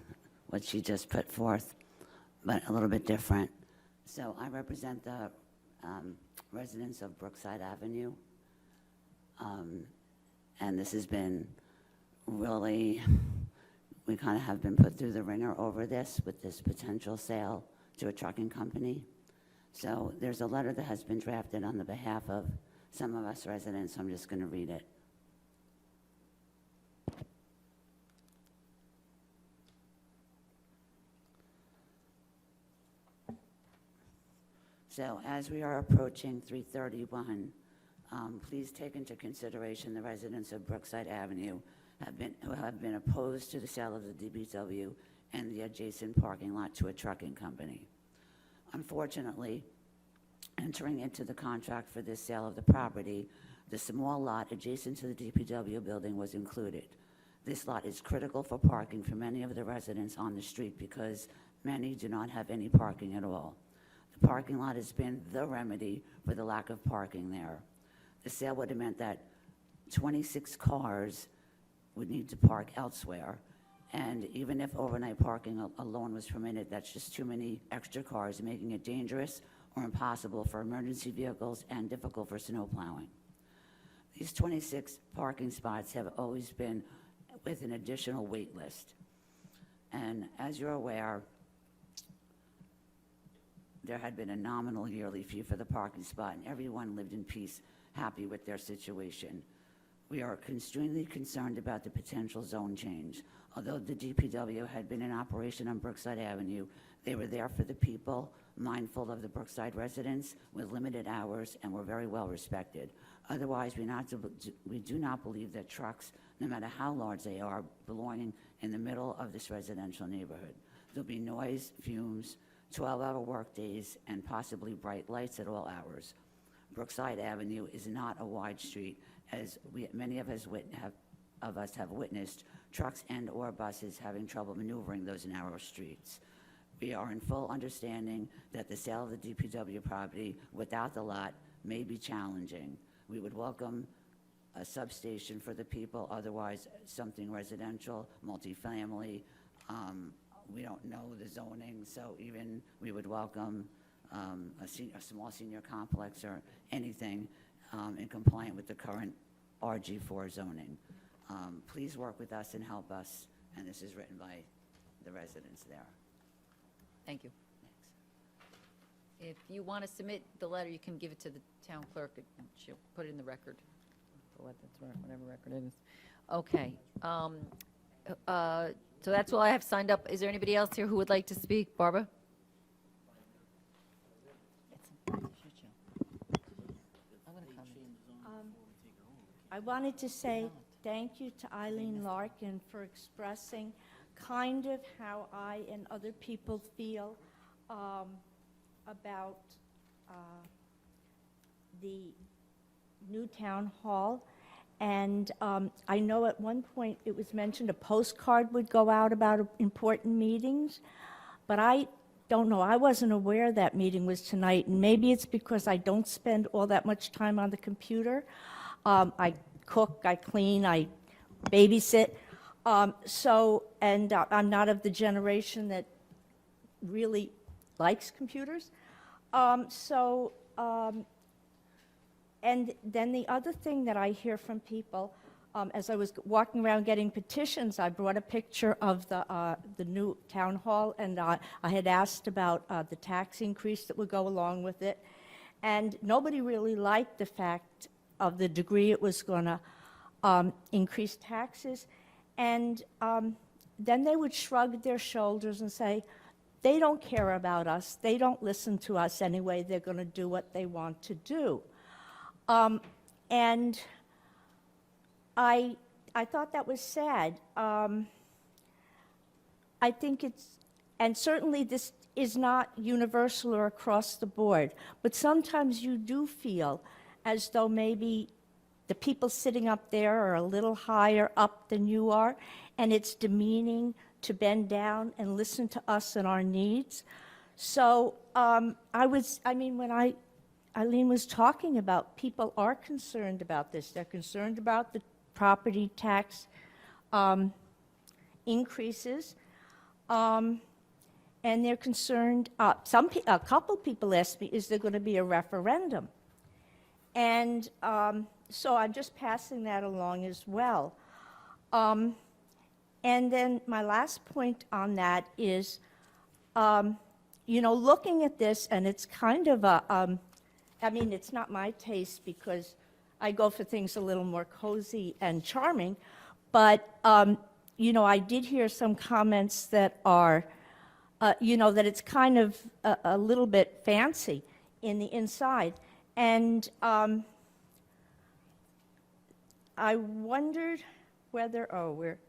what she just put forth, but a little bit different. So I represent the residents of Brookside Avenue, and this has been really, we kind of have been put through the ringer over this with this potential sale to a trucking company. So there's a letter that has been drafted on the behalf of some of us residents, so I'm just going to read it. So as we are approaching 3/31, please take into consideration the residents of Brookside Avenue who have been opposed to the sale of the DPW and the adjacent parking lot to a trucking company. Unfortunately, entering into the contract for this sale of the property, the small lot adjacent to the DPW building was included. This lot is critical for parking for many of the residents on the street because many do not have any parking at all. The parking lot has been the remedy for the lack of parking there. The sale would have meant that 26 cars would need to park elsewhere, and even if overnight parking alone was permitted, that's just too many extra cars, making it dangerous or impossible for emergency vehicles and difficult for snow plowing. These 26 parking spots have always been with an additional wait list. And as you're aware, there had been a nominal yearly fee for the parking spot, and everyone lived in peace, happy with their situation. We are extremely concerned about the potential zone change. Although the DPW had been in operation on Brookside Avenue, they were there for the people, mindful of the Brookside residents, with limited hours, and were very well respected. Otherwise, we do not believe that trucks, no matter how large they are, belonging in the middle of this residential neighborhood. There'll be noise, fumes, 12-hour workdays, and possibly bright lights at all hours. Brookside Avenue is not a wide street, as many of us have witnessed trucks and/or buses having trouble maneuvering those narrow streets. We are in full understanding that the sale of the DPW property without the lot may be challenging. We would welcome a substation for the people, otherwise something residential, multifamily. We don't know the zoning, so even we would welcome a small senior complex or anything in compliant with the current RG4 zoning. Please work with us and help us, and this is written by the residents there. Thank you. If you want to submit the letter, you can give it to the town clerk, and she'll put it in the record. Whatever record it is. Okay. So that's all I have signed up. Is there anybody else here who would like to speak? Barbara? I wanted to say thank you to Eileen Larkin for expressing kind of how I and other people feel about the new town hall. And I know at one point it was mentioned a postcard would go out about important meetings, but I don't know. I wasn't aware that meeting was tonight, and maybe it's because I don't spend all that much time on the computer. I cook, I clean, I babysit. I'm not of the generation that really likes computers. And then the other thing that I hear from people, as I was walking around getting petitions, I brought a picture of the new town hall, and I had asked about the tax increase that would go along with it. And nobody really liked the fact of the degree it was going to increase taxes. And then they would shrug their shoulders and say, they don't care about us. They don't listen to us anyway. They're going to do what they want to do. And I thought that was sad. I think and certainly this is not universal or across the board, but sometimes you do feel as though maybe the people sitting up there are a little higher up than you are, and it's demeaning to bend down and listen to us and our needs. So when Eileen was talking about, people are concerned about this. They're concerned about the property tax increases, and they're concerned. A couple people asked me, "Is there going to be a referendum?" And so I'm just passing that along as well. And then my last point on that is, looking at this, and it's kind of it's not my taste because I go for things a little more cozy and charming, but, I did hear some comments that are, that it's kind of a little bit fancy in the inside. And I wondered whether,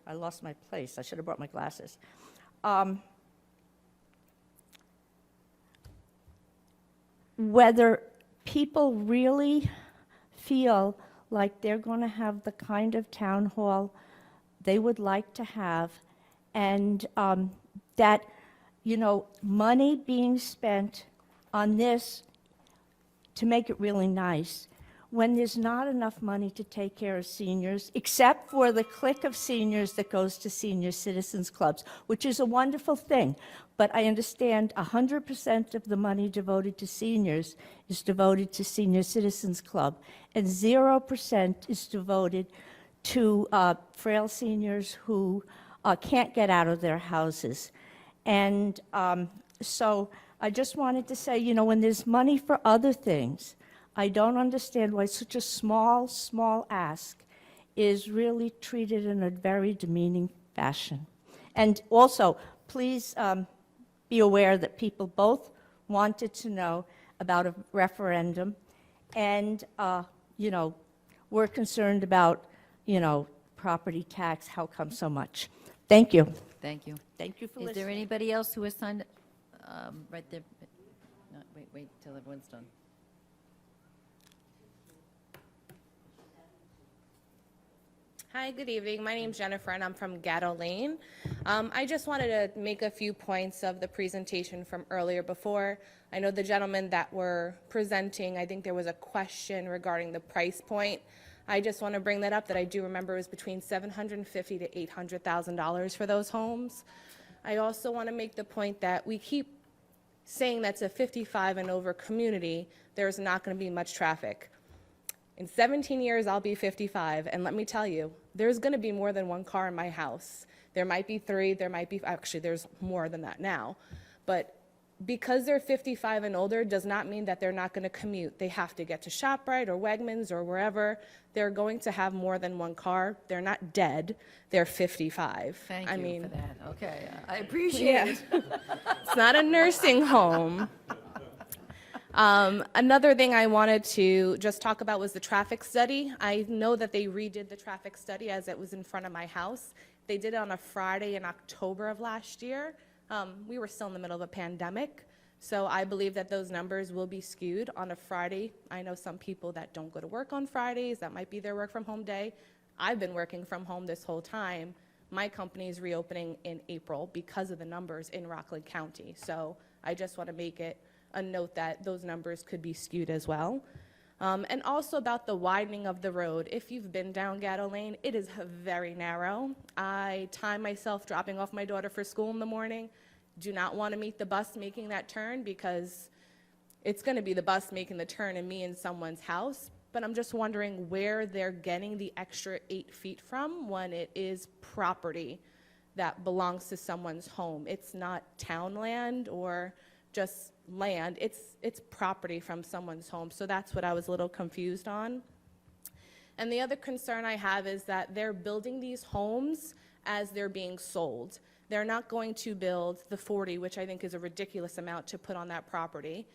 I lost my place. I should have brought my glasses. Whether people really feel like they're going to have the kind of town hall they would like to have, and that, money being spent on this to make it really nice, when there's not enough money to take care of seniors, except for the clique of seniors that goes to senior citizens clubs, which is a wonderful thing. But I understand 100% of the money devoted to seniors is devoted to Senior Citizens Club, and 0% is devoted to frail seniors who can't get out of their houses. And so I just wanted to say, when there's money for other things, I don't understand why such a small ask is really treated in a very demeaning fashion. And also, please be aware that people both wanted to know about a referendum, and, we're concerned about, property tax, how come so much? Thank you. Thank you. Thank you for Is there listening. anybody else who has signed, right there? No, wait till everyone's done. Hi, good evening. My name's Jennifer, and I'm from Gatto Lane. I just wanted to make a few points of the presentation from earlier before. I know the gentlemen that were presenting, I think there was a question regarding the price point. I just want to bring that up, that I do remember it was between $750,000 to $800,000 for those homes. I also want to make the point that we keep saying that's a 55 and over community, there's not going to be much traffic. In 17 years, I'll be 55, and let me tell you, there's going to be more than one car in my house. There might be 3, there might be, actually, there's more than that now. But because they're 55 and older does not mean that they're not going to commute. They have to get to ShopRite or Wegmans or wherever. They're going to have more than one car. They're not dead. They're 55. Thank I you mean, for that. Okay, I appreciate it. it's not a nursing home. Another thing I wanted to just talk about was the traffic study. I know that they redid the traffic study as it was in front of my house. They did it on a Friday in October of last year. We were still in the middle of a pandemic, so I believe that those numbers will be skewed on a Friday. I know some people that don't go to work on Fridays. That might be their work from home day. I've been working from home this whole time. My company is reopening in April because of the numbers in Rocklin County. So I just want to make it a note that those numbers could be skewed as well. And also about the widening of the road. If you've been down Gatto Lane, it is very narrow. I time myself dropping off my daughter for school in the morning. Do not want to meet the bus making that turn because it's going to be the bus making the turn and me in someone's house. But I'm just wondering where they're getting the extra 8 feet from when it is property that belongs to someone's home. It's not town land or just land, it's property from someone's home. So that's what I was a little confused on. And the other concern I have is that they're building these homes as they're being sold. They're not going to build the 40, which I think is a ridiculous amount to put on that property.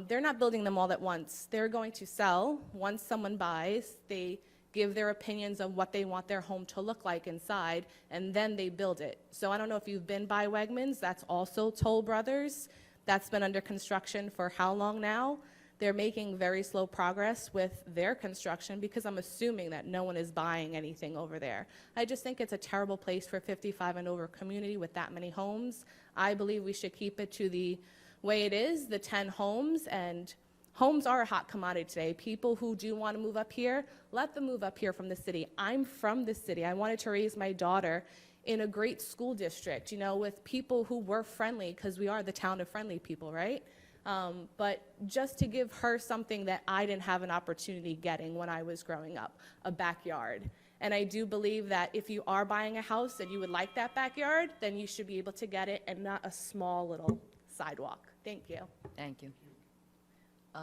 They're not building them all at once. They're going to sell once someone buys. They give their opinions of what they want their home to look like inside, and then they build it. So I don't know if you've been by Wegmans, that's also Toll Brothers. That's been under construction for how long now? They're making very slow progress with their construction because I'm assuming that no one is buying anything over there. I just think it's a terrible place for 55 and over community with that many homes. I believe we should keep it to the way it is, the 10 homes, and homes are a hot commodity today. People who do want to move up here, let them move up here from the city. I'm from the city. I wanted to raise my daughter in a great school district, with people who were friendly, because we are the town of friendly people, right? But just to give her something that I didn't have an opportunity getting when I was growing up, a backyard. And I do believe that if you are buying a house and you would like that backyard, then you should be able to get it and not a small little sidewalk. Thank you. Thank you.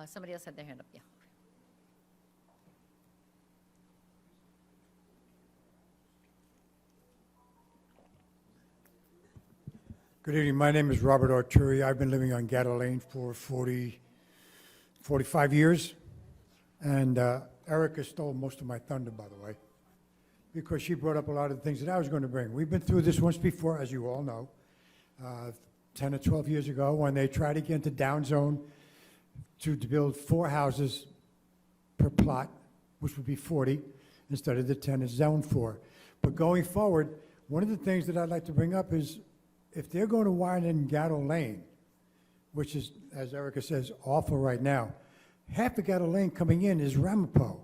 Somebody else had their hand up, yeah. Good evening. My name is Robert Arturi. I've been living on Gatto Lane for 45 years. And Erica stole most of my thunder, by the way, because she brought up a lot of the things that I was going to bring. We've been through this once before, as you all know, 10 or 12 years ago, when they tried to get into down zone to build 4 houses per plot, which would be 40, instead of the 10 it's zoned for. But going forward, one of the things that I'd like to bring up is, if they're going to widen Gatto Lane, which is, as Erica says, awful right now, half of Gatto Lane coming in is Ramapo.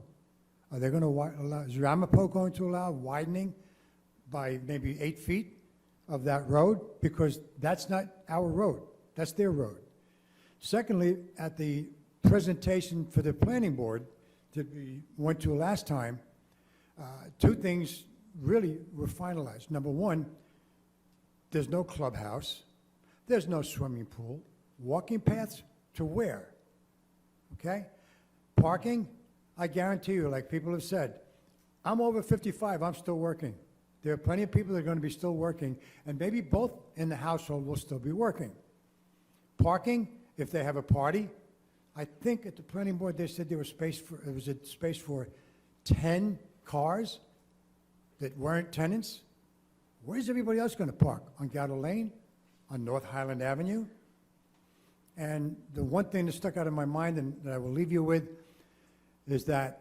Are they going to allow, is Ramapo going to allow widening by maybe 8 feet of that road? Because that's not our road, that's their road. Secondly, at the presentation for the planning board that we went to last time, 2 things really were finalized. Number one, there's no clubhouse, there's no swimming pool, walking paths to where? Okay? Parking, I guarantee you, like people have said, I'm over 55, I'm still working. There are plenty of people that are going to be still working, and maybe both in the household will still be working. Parking, if they have a party, I think at the planning board they said there was space for, it was a space for 10 cars that weren't tenants, where's everybody else going to park? On Gatto Lane? On North Highland Avenue? And the one thing that stuck out in my mind and that I will leave you with is that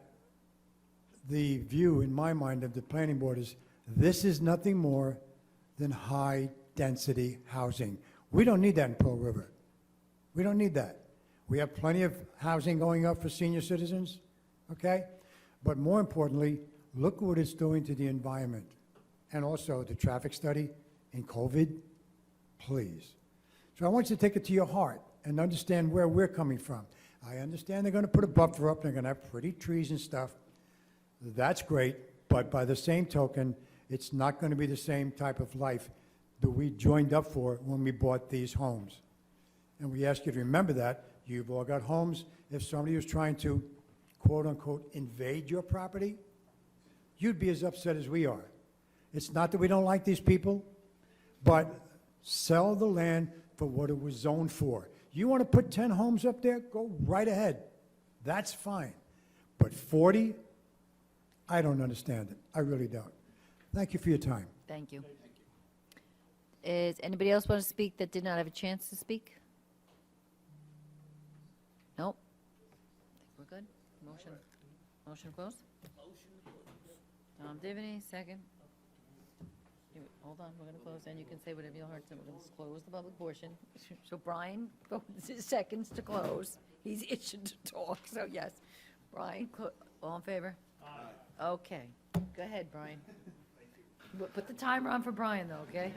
the view in my mind of the planning board is this is nothing more than high-density housing. We don't need that in Pearl River. We don't need that. We have plenty of housing going up for senior citizens, okay? But more importantly, look what it's doing to the environment. And also the traffic study in COVID, please. So I want you to take it to your heart and understand where we're coming from. I understand they're going to put a buffer up, they're going to have pretty trees and stuff. That's great, but by the same token, it's not going to be the same type of life that we joined up for when we bought these homes. And we ask you to remember that. You've all got homes. If somebody was trying to, quote-unquote, invade your property, you'd be as upset as we are. It's not that we don't like these people, but sell the land for what it was zoned for. You want to put 10 homes up there? Go right ahead. That's fine. But 40, I don't understand it. I really don't. Thank you for your time. Thank you. Is anybody else want to speak that did not have a chance to speak? Nope. We're good? Motion closed? Tom Divany, second. Hold on, we're going to close, and you can say whatever your heart says. We're going to close the public portion. So Brian seconds to close. He's itching to talk, so yes. Brian, all in favor? Aye. Okay. Go ahead, Brian. Put the timer on for Brian, though, okay?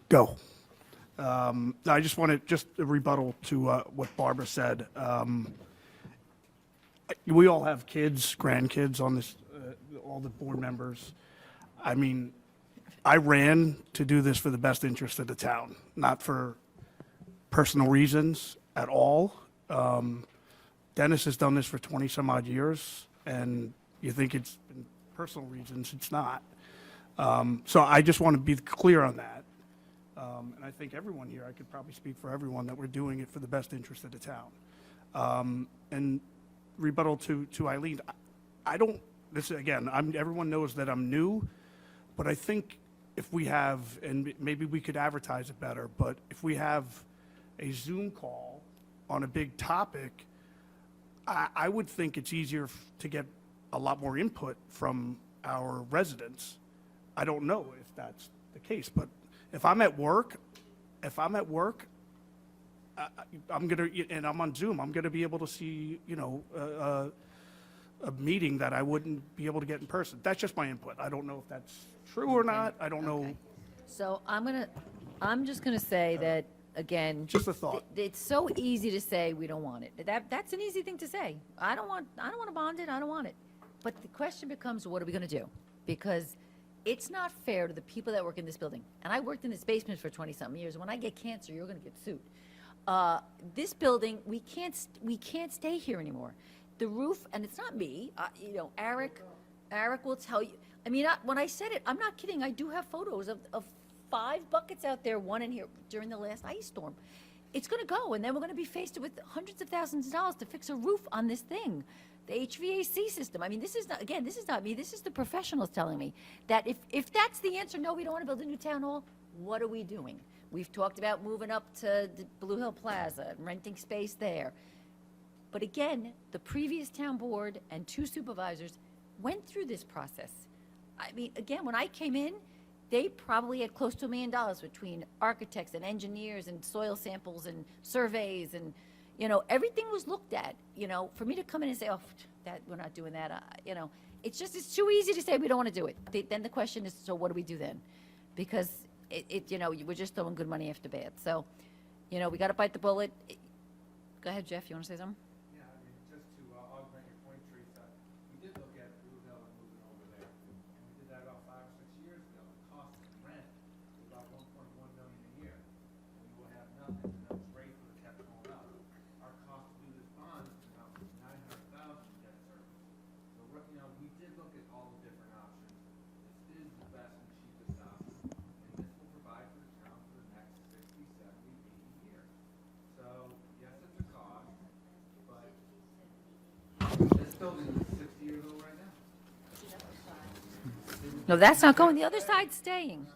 Go. I just wanted, just a rebuttal to what Barbara said. We all have kids, grandkids on this, all the board members. I mean, I ran to do this for the best interest of the town, not for personal reasons at all. Dennis has done this for 20-some-odd years, and you think it's been personal reasons. It's not. So I just want to be clear on that. And I think everyone here, I could probably speak for everyone, that we're doing it for the best interest of the town. And rebuttal to Eileen, I don't, this again, everyone knows that I'm new, but I think if we have, and maybe we could advertise it better, but if we have a Zoom call on a big topic, I would think it's easier to get a lot more input from our residents. I don't know if that's the case, but if I'm at work, I'm gonna, and I'm on Zoom, I'm gonna be able to see, you know, a meeting that I wouldn't be able to get in person. That's just my input. I don't know if that's true or not. I don't know. So I'm just gonna say that, again. Just a thought. It's so easy to say we don't want it. That's an easy thing to say. I don't want to bond it, I don't want it. But the question becomes, what are we gonna do? Because it's not fair to the people that work in this building. And I worked in this basement for 20-something years. When I get cancer, you're gonna get sued. This building, we can't stay here anymore. The roof, and it's not me, you know, Eric will tell you. I mean, when I said it, I'm not kidding. I do have photos of 5 buckets out there, one in here during the last ice storm. It's going to go, and then we're going to be faced with hundreds of thousands of dollars to fix a roof on this thing. The HVAC system. I mean, this is not, again, this is not me. This is the professionals telling me that if that's the answer, no, we don't want to build a new town hall, what are we doing? We've talked about moving up to the Blue Hill Plaza, renting space there. But again, the previous town board and 2 supervisors went through this process. I mean, again, when I came in, they probably had close to $1 million between architects and engineers and soil samples and surveys and, you know, everything was looked at. You know, for me to come in and say, oh, that we're not doing that, you know, it's too easy to say we don't want to do it. Then the question is, so what do we do then? Because you know, we're just throwing good money after bad. So, you know, we got to bite the bullet. Go ahead, Jeff, you want to say something? Yeah, I mean, just to augment your point, Teresa, we did look at Blue Hill and moving over there. And we did that about 5 or 6 years ago. The cost of rent was about $1.1 million a year. And we will have nothing, and those rates would have kept going up. Our cost to do this bond is about $900,000 debt service. So, you know, we did look at all the different options. This is the best and cheapest option. And this will provide for the town for the next 60, 70, 80 years. So, yes, it's a cost, but this building is 60 years old right No, that's not going, the other side's staying.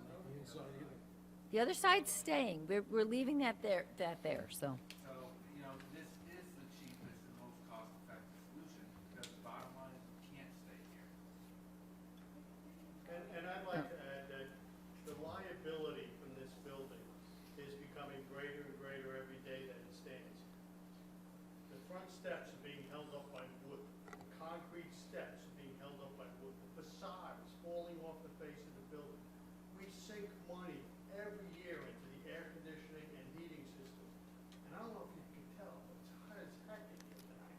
The other side's staying. We're leaving that there, so. So, you know, this is the cheapest and most cost-effective solution, because the bottom line is we can't stay here. And I'd like to add that the liability from this building is becoming greater and greater every day that it stands. The front steps are being held up by wood. The concrete steps are being held up by wood. The facade is falling off the face of the building. We sink money every year into the air conditioning and heating system. And I don't know if you can tell, but it's hot as heck in here tonight.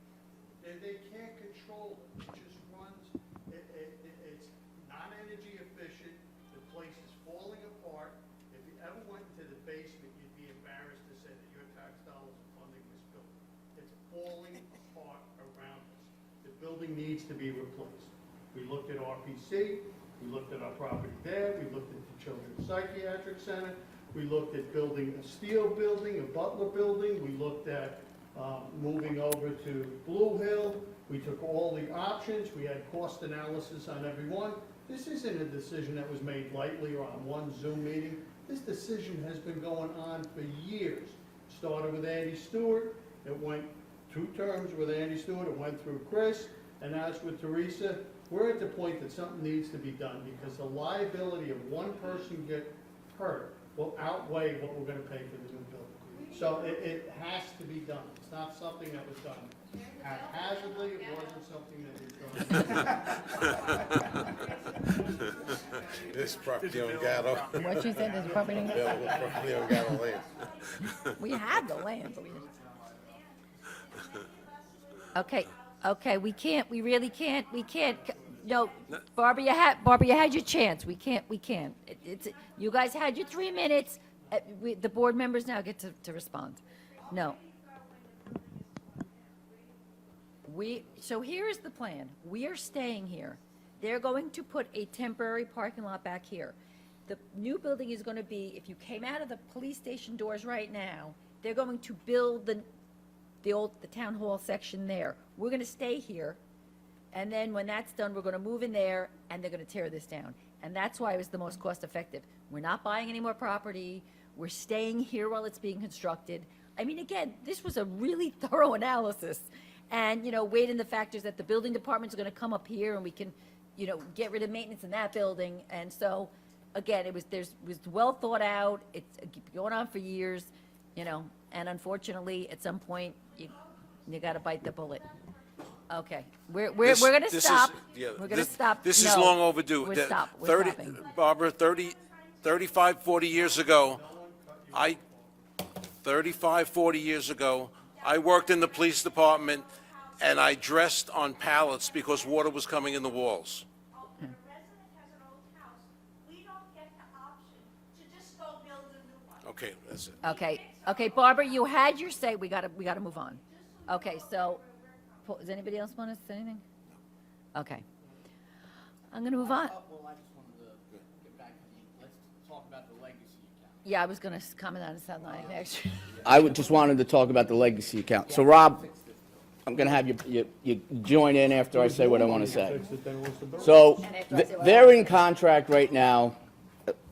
They can't control it. It just runs, it's not energy efficient. The place is falling apart. If you ever went into the basement, you'd be embarrassed to say that your tax dollars are funding this building. It's falling apart around us. The building needs to be replaced. We looked at RPC, we looked at our property there, we looked at the Children's Psychiatric Center, we looked at building a steel building, a Butler building, we looked at moving over to Blue Hill. We took all the options, we had cost analysis on every one. This isn't a decision that was made lightly or on one Zoom meeting. This decision has been going on for years. Started with Andy Stewart, it went 2 terms with Andy Stewart, it went through Chris, and now it's with Teresa. We're at the point that something needs to be done, because the liability of one person get hurt will outweigh what we're gonna pay for the new building. So it has to be done. It's not something that was done haphazardly, it wasn't something that was done. This property on Gatto. What you said, this property? Yeah, property on Gatto Lane. We had the land, but we didn't. Okay, we really can't, no, Barbara, you had your chance, we can't. You guys had your 3 minutes, the board members now get to respond. No. So here is the plan, we are staying here. They're going to put a temporary parking lot back here. The new building is gonna be, if you came out of the police station doors right now, they're going to build the town hall section there. We're gonna stay here, and then when that's done, we're gonna move in there, and they're gonna tear this down. And that's why it was the most cost effective. We're not buying any more property, we're staying here while it's being constructed. I mean, again, this was a really thorough analysis. And, weighed in the factors that the building department's gonna come up here, and we can, get rid of maintenance in that building. And so, again, it was well thought out, it's going on for years, and unfortunately, at some point, you gotta bite the bullet. Okay, we're gonna stop. We're gonna stop. This is No, long overdue. We're stopping. 35, 40 years ago, 40 years ago, I worked in the police department, and I dressed on pallets because water was coming in the walls. When a resident has an old house, we don't get the option to just go build a new one. Okay, that's it. Okay, Barbara, you had your say, we gotta move on. Okay, so, does anybody else want to say anything? Okay. I'm gonna move on. Well, I just wanted to get back to let's talk about the legacy account. Yeah, I was gonna comment on it line next. I just wanted to talk about the legacy account. So Rob, I'm gonna have you join in after I say what I want to say. So they're in contract right now,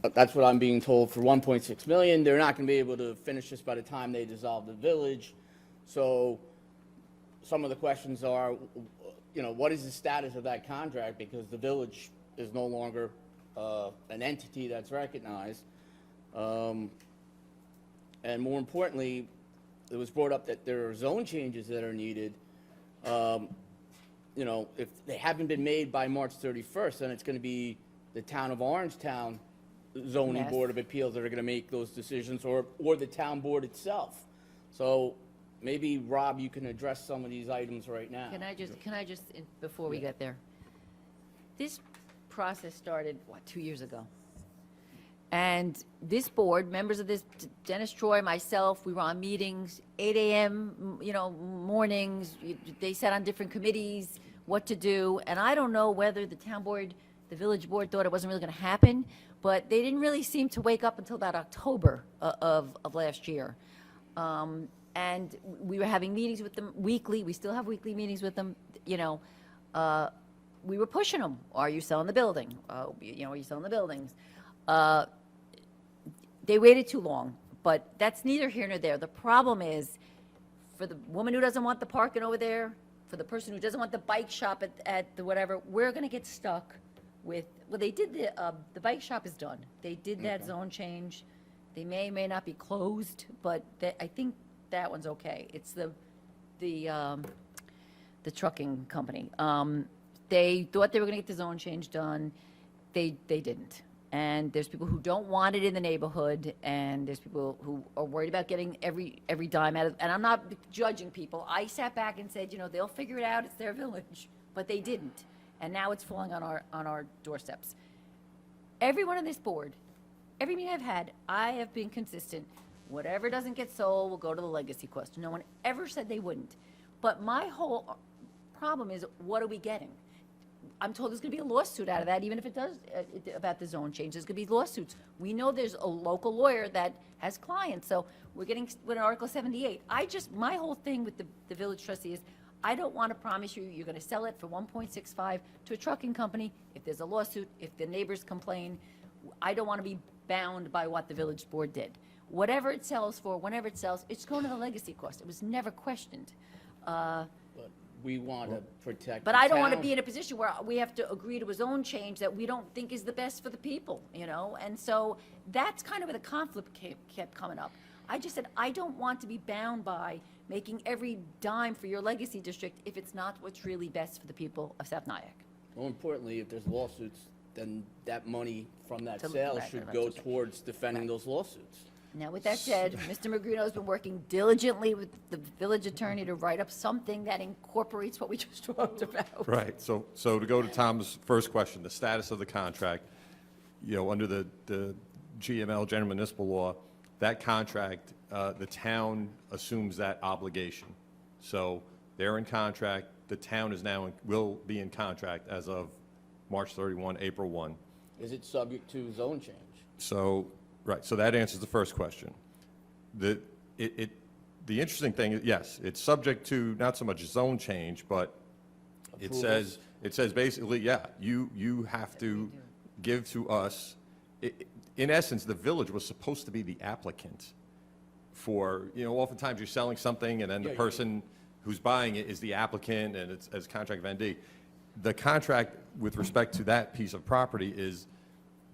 that's what I'm being told, for 1.6 million. They're not gonna be able to finish this by the time they dissolve the village. So some of the questions are, what is the status of that contract? Because the village is no longer an entity that's recognized. And more importantly, it was brought up that there are zone changes that are needed. If they haven't been made by March 31st, then it's going to be the town of Orangetown zoning Yes. board of appeals that are going to make those decisions, or the town board itself. So maybe, Rob, you can address some of these items right now. Can I just, before we get there, this process started, 2 years ago? And this board, members of this, Dennis Troy, myself, we were on meetings, 8 a.m., mornings, they sat on different committees, what to do, and I don't know whether the town board, the village board thought it wasn't really gonna happen, but they didn't really seem to wake up until about October of last year. And we were having meetings with them weekly, we still have weekly meetings with them, we were pushing them. Are you selling the building? Are you selling the buildings? They waited too long, but that's neither here nor there. The problem is, for the woman who doesn't want the parking over there, for the person who doesn't want the bike shop at the whatever, we're gonna get stuck with, well, they did the bike shop is done. They did that zone change. They may not be closed, but I think that one's okay. It's the trucking company. They thought they were gonna get the zone change done. They didn't. And there's people who don't want it in the neighborhood, and there's people who are worried about getting every dime out of, and I'm not judging people. I sat back and said, they'll figure it out, it's their village, but they didn't. And now it's falling on our doorsteps. Everyone on this board, every meeting I've had, I have been consistent. Whatever doesn't get sold will go to the legacy question. No one ever said they wouldn't. But my whole problem is, what are we getting? I'm told there's going to be a lawsuit out of that, even if it does, about the zone change. There's going to be lawsuits. We know there's a local lawyer that has clients, so we're getting with Article 78. My whole thing with the village trustee is, I don't want to promise you're going to sell it for 1.65 to a trucking company. If there's a lawsuit, if the neighbors complain, I don't want to be bound by what the village board did. Whatever it sells for, whenever it sells, it's going to the legacy cost. It was never questioned. But we want to protect But the I don't want to town. be in a position where we have to agree to a zone change that we don't think is the best for the people, And so that's kind of where the conflict kept coming up. I just said, I don't want to be bound by making every dime for your legacy district if it's not what's really best for the people of South Nyack. More importantly, if there's lawsuits, then that money from that To- sale right, should right, go right. towards defending those lawsuits. Now, with that said, Mr. Magrino's been working diligently with the village attorney to write up something that incorporates what we just talked about. Right, so to go to Tom's first question, the status of the contract, under the GML, General Municipal Law, that contract, the town assumes that obligation. So they're in contract, the town will be in contract as of March 31, April 1. Is it subject to zone change? So, right, so that answers the first question. The interesting thing is, yes, it's subject to not so much zone change, but it says basically, yeah, you have to give to us. In essence, the village was supposed to be the applicant for, oftentimes you're selling something and then the person who's buying it is the applicant and it's as contract vendee. The contract with respect to that piece of property is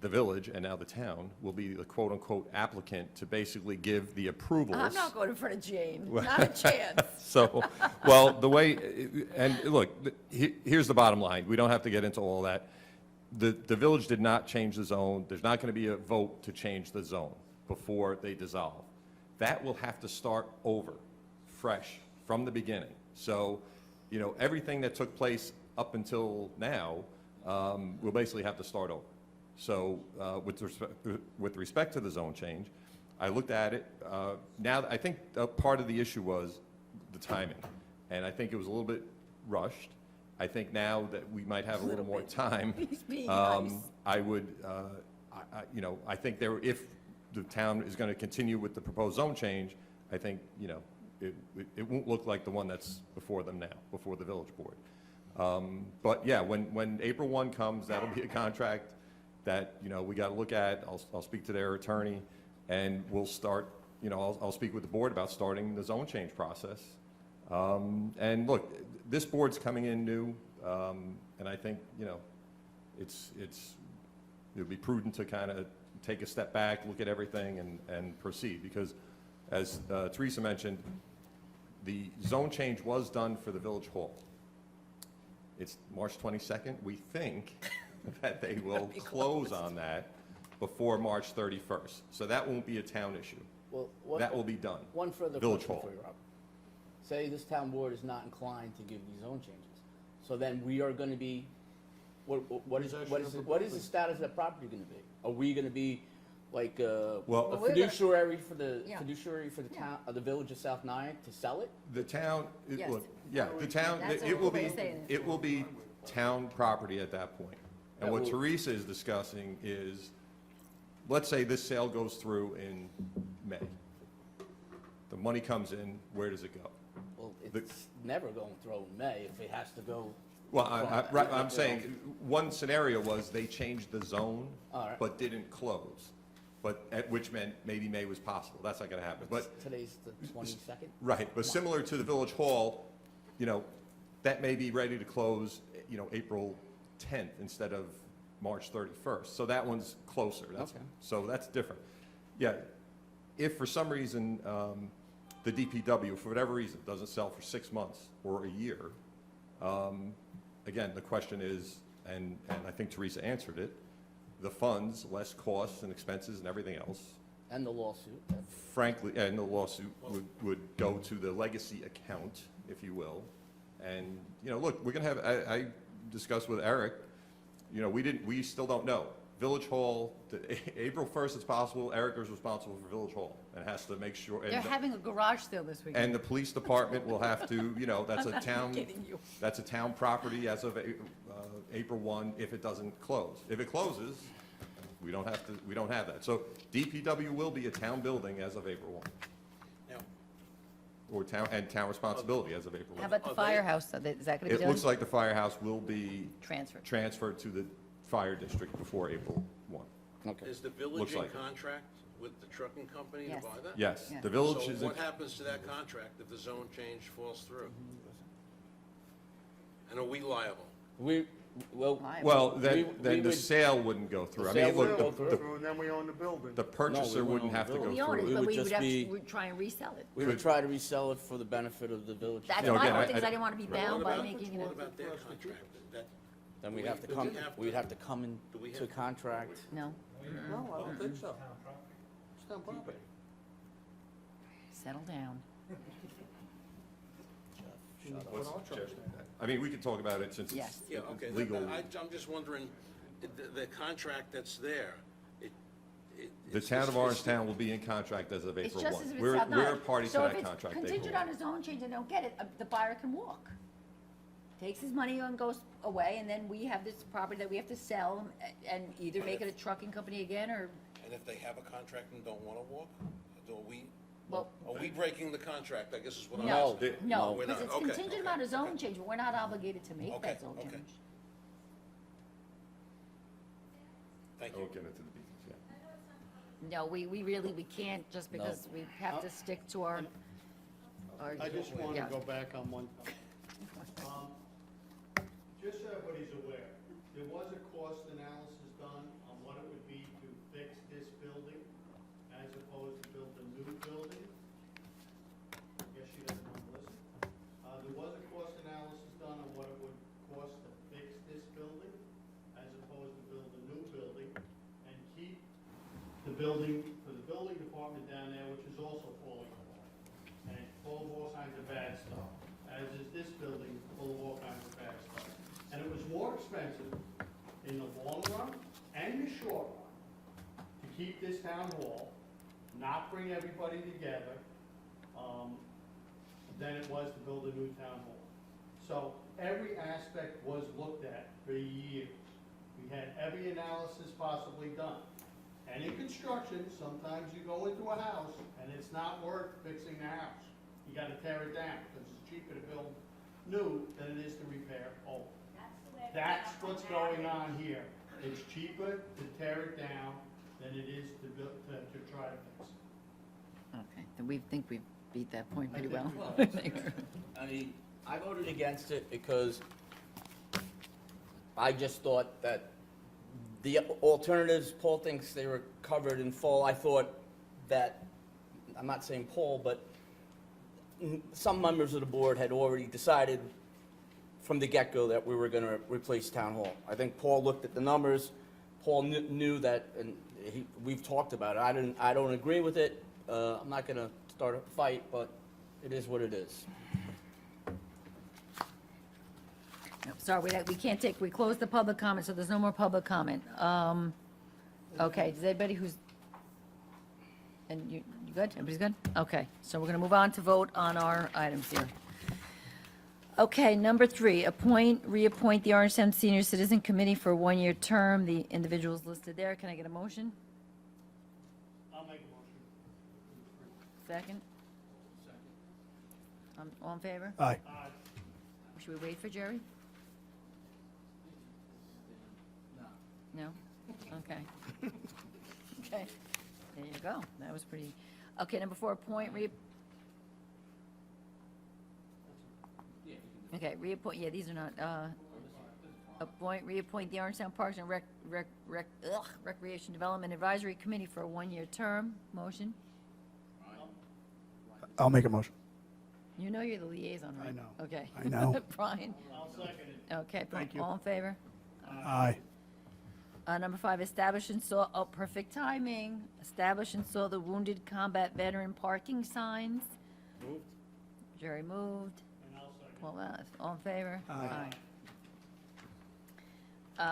the village and now the town will be the quote-unquote applicant to basically give the approvals. I'm not going in front of Jane, not a chance. So, well, the way, and look, here's the bottom line. We don't have to get into all that. The village did not change the zone. There's not going to be a vote to change the zone before they dissolve. That will have to start over, fresh, from the beginning. So, everything that took place up until now, we'll basically have to start over. So, with respect to the zone change, I looked at it. Now, I think part of the issue was the timing, and I think it was a little bit rushed. I think now that we might have a little more time, He's being nice. I would, I think if the town is going to continue with the proposed zone change, I think, it won't look like the one that's before them now, before the village board. But yeah, when April 1 comes, that'll be a contract that, we got to look at. I'll speak to their attorney, and we'll start, I'll speak with the board about starting the zone change process. And look, this board's coming in new, and I think, it would be prudent to kind of take a step back, look at everything, and proceed. Because, as Teresa mentioned, the zone change was done for the village hall. It's March 22nd. We think that they will close on that before March 31st. So that won't be a town issue. Well, That will be done. One further Village question Hall. for you, Rob. Say this town board is not inclined to give these zone changes. So then we are going to be, what is the status of that property going to be? Are we going to be like a fiduciary for the town of the village of South Nyack to sell it? The town, Yes. look, yeah, the town, That's it will what be, we're saying. it will be town property at that point. And That what will- Teresa is discussing is, let's say this sale goes through in May. The money comes in, where does it go? Well, it's never going through in May if it has to go Well, I'm saying, one scenario was they changed the zone, All right. but didn't close. But, which meant maybe May was possible. That's not gonna happen. But, Today's the 22nd? right, but similar to the Village Hall, you know, that may be ready to close, you know, April 10th instead of March 31st. So that one's closer. Okay. So that's different. Yeah, if for some reason, the DPW, for whatever reason, doesn't sell for 6 months or a year, again, the question is, and I think Teresa answered it, the funds, less costs and expenses and everything else, And the lawsuit. frankly, and the lawsuit would go to the legacy account, if you will. And, you know, look, we're gonna have, I discussed with Eric, you know, we still don't know. Village Hall, April 1st it's possible, Eric is responsible for Village Hall and has to make sure. They're having a garage sale this weekend. And the police department will have to, you know, that's a I'm town, kidding you. that's a town property as of April 1 if it doesn't close. If it closes, we don't have that. So DPW will be a town building as of April 1. Or town responsibility as of April 1. How about the firehouse? Is that going to be It done? looks like the firehouse will be Transferred. transferred to the fire district before April 1. Okay. Is the village Looks in like it. contract with the trucking company to Yes. buy that? Yes, Yeah. the village So is, what happens to that contract if the zone change falls through? And are we liable? well, then we the would- sale wouldn't go through. I mean, sale look, wouldn't go through. And then we own the building. the purchaser wouldn't wouldn't own have the to go building. We own through. it, It but would we would just have be- to try and resell it. We would try to resell it for the benefit of the village. That's You know, my again, whole I- thing, is I- I didn't want to be Right. bound by What making it What a... about their contract? That- Then Do we'd we- have to do come, we have we'd to- have to come do we into have- contract. No, No, I don't think so. It's town property. settle down. I mean, we could talk about it since Yes. it's Yeah, okay. legal. I'm just wondering, the contract that's there, The town of Orangetown will be in contract as of It's April just 1. as if it's We're South a Nile. party to So that if contract. it's contingent April on 1. his own change and don't get it, the buyer can walk. Takes his money and goes away, and then we have this property that we have to sell and either make it a trucking company again, or, and if they have a contract and don't want to walk, well, are we breaking the contract? I guess is what I'm no, asking. no, We're because not. it's Okay, contingent okay, upon his own okay. change, but we're not obligated to make Okay, that zone okay. change. Thank I you. won't get into the details, yeah. No, we really, we can't, just because we have to stick to our. I just want to yeah. go back on one. Just so everybody's aware, there was a cost analysis done on what it would be to fix this building as opposed to build a new building. I guess she doesn't want to listen. There was a cost analysis done on what it would cost to fix this building as opposed to build a new building and keep the building, for the building department down there, which is also falling apart. And it's full of all kinds of bad stuff, as is this building full of all kinds of bad stuff. And it was more expensive in the long run and the short run to keep this town hall, not bring everybody together, than it was to build a new town hall. So every aspect was looked at for years. We had every analysis possibly done. And in construction, sometimes you go into a house and it's not worth fixing the house. You gotta tear it down, because it's cheaper to build new than it is to repair old. That's what's going on here. It's cheaper to tear it down than it is to build, to try to fix it. Okay, then we think we've beat that point pretty well. I mean, I voted against it because I just thought that the alternatives, Paul thinks they were covered in full. I thought that, I'm not saying Paul, but some members of the board had already decided from the get-go that we were going to replace Town Hall. I think Paul looked at the numbers. Paul knew that, and we've talked about it. I don't agree with it. I'm not going to start a fight, but it is what it is. No, sorry, we can't take, we closed the public comment, so there's no more public comment. Okay, does anybody who's, and you good? Everybody's good? Okay, so we're going to move on to vote on our items here. Okay, number 3, reappoint the Orangetown Senior Citizen Committee for a 1-year term. The individuals listed there. Can I get a motion? I'll make a motion. Second? All in favor? Aye. Should we wait for Jerry? No? Okay. Okay, there you go. That was pretty, okay, number 4, okay, reappoint, yeah, these are not, reappoint the Orangetown Parks and Recreation Development Advisory Committee for a 1-year term. Motion? I'll make a motion. You know you're the liaison, right? I know. Okay. I know. Brian? I'll second it. Okay, Thank you. all in favor? Aye. Number 5, establish and install, oh, perfect timing. Establish and install the wounded combat veteran parking signs. Moved. Jerry moved. And I'll second. Well, all in favor? Aye.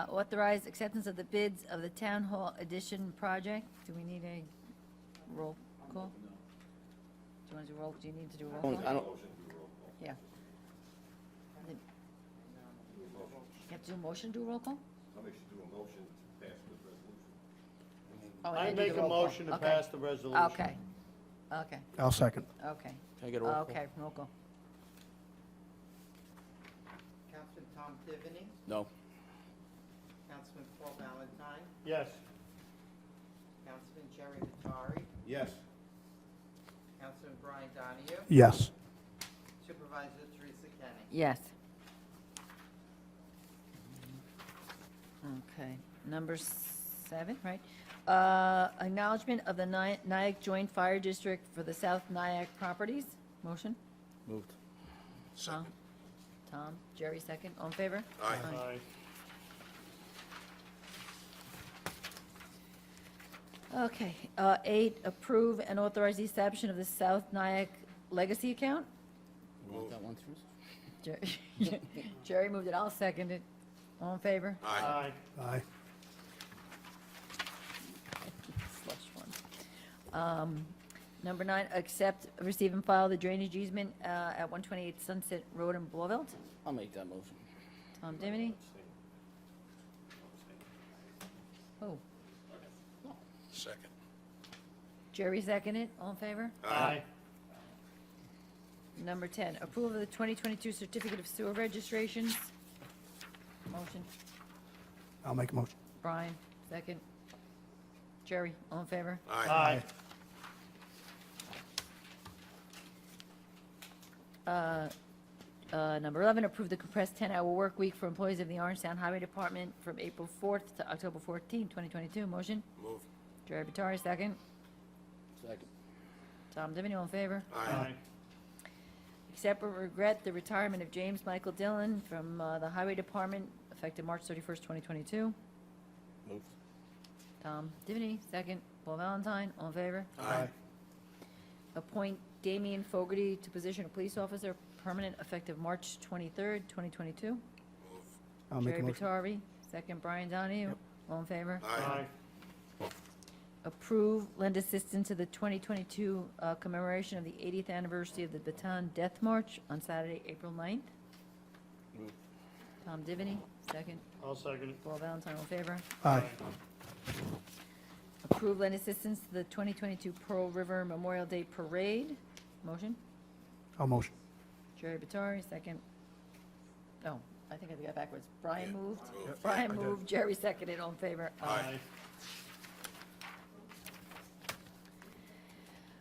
Authorize acceptance of the bids of the Town Hall Addition project. Do we need a roll call? Do you want to do roll, do you need to do a roll call? I don't, Yeah. You have to do a motion, do a roll call? I think you should do a motion to pass this resolution. Oh, and I then do make the a roll call. motion to Okay. pass the resolution. Okay, okay, I'll second. okay. Can I get a roll call? Okay, roll call. Councilman Tom Tiffany, No. Councilman Paul Valentine, Yes. Councilman Jerry Vitari, Yes. Councilman Brian Donahue, Yes. Supervisor Teresa Kenny. Yes. Okay, number 7, right? Acknowledgement of the Nyack Joint Fire District for the South Nyack properties. Motion? Moved. Tom? Tom, Jerry, second. All in favor? Aye. Okay, 8, approve and authorize the establishment of the South Nyack Legacy Account. You want that one through? Jerry moved it, I'll second it. All in favor? Aye. Aye. Slush one. Number 9, accept, receive, and file the drainage easement at 128 Sunset Road in Blauvelt. I'll make that motion. Tom Dimony? Oh, Second. Jerry seconded, all in favor? Aye. Number 10, approval of the 2022 Certificate of Sewer Registrations. Motion, I'll make a motion. Brian, second. Jerry, all in favor? Aye. Number 11, approve the compressed 10-hour work week for employees of the Orangetown Highway Department from April 4th to October 14th, 2022. Motion, Move. Jerry Vitari, second. Second. Tom Dimony, all in favor? Aye. Accept or regret the retirement of James Michael Dillon from the Highway Department effective March 31st, 2022. Moved. Tom Divany, second. Paul Valentine, all in favor? Aye. Appoint Damian Fogarty to position of police officer, permanent, effective March 23rd, 2022. I'll make a Jerry motion. Vitari, second. Brian Donahue, all in favor? Aye. Approve, lend assistance to the 2022 commemoration of the 80th anniversary of the Baton Death March on Saturday, April 9th. Moved. Tom Divany, second. I'll second it. Paul Valentine, all in favor? Aye. Approve, lend assistance to the 2022 Pearl River Memorial Day Parade. Motion? I'll motion. Jerry Vitari, second. Oh, I think I got backwards. Brian moved. Yep. Brian I did. moved, Jerry seconded, all in favor? Aye.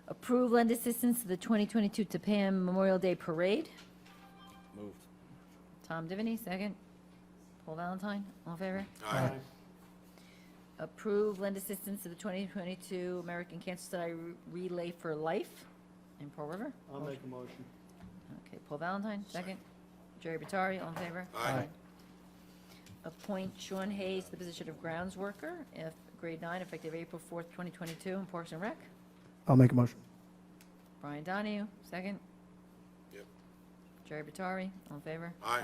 Approve, lend assistance to the 2022 Tappan Memorial Day Parade. Moved. Tom Divany, second. Paul Valentine, all in favor? Aye. Approve, lend assistance to the 2022 American Cancer Society Relay for Life in Pearl River. I'll make a motion. Okay, Paul Valentine, second. Jerry Vitari, all in favor? Aye. Appoint Sean Hayes to the position of grounds worker, grade 9, effective April 4th, 2022, in Parks and Rec. I'll make a motion. Brian Donahue, second. Yep. Jerry Vitari, all in favor? Aye.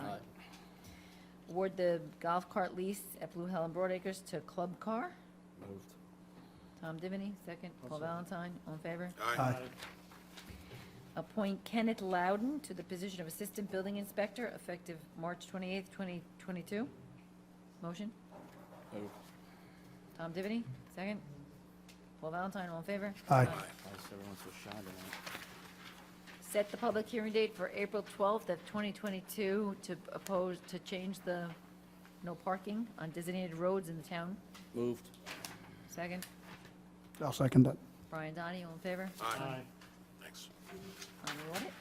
Award the golf cart lease at Blue Hill and Broadacres to Club Car. Moved. Tom Divany, second. Paul Valentine, all in favor? Aye. Appoint Kenneth Loudon to the position of Assistant Building Inspector, effective March 28th, 2022. Motion? Moved. Tom Divany, second. Paul Valentine, all in favor? Aye. Everyone's so shy tonight. Set the public hearing date for April 12th of 2022 to change the no parking on designated roads in the town. Moved. Second. I'll second that. Brian Donahue, all in favor? Aye. Thanks. On the audit?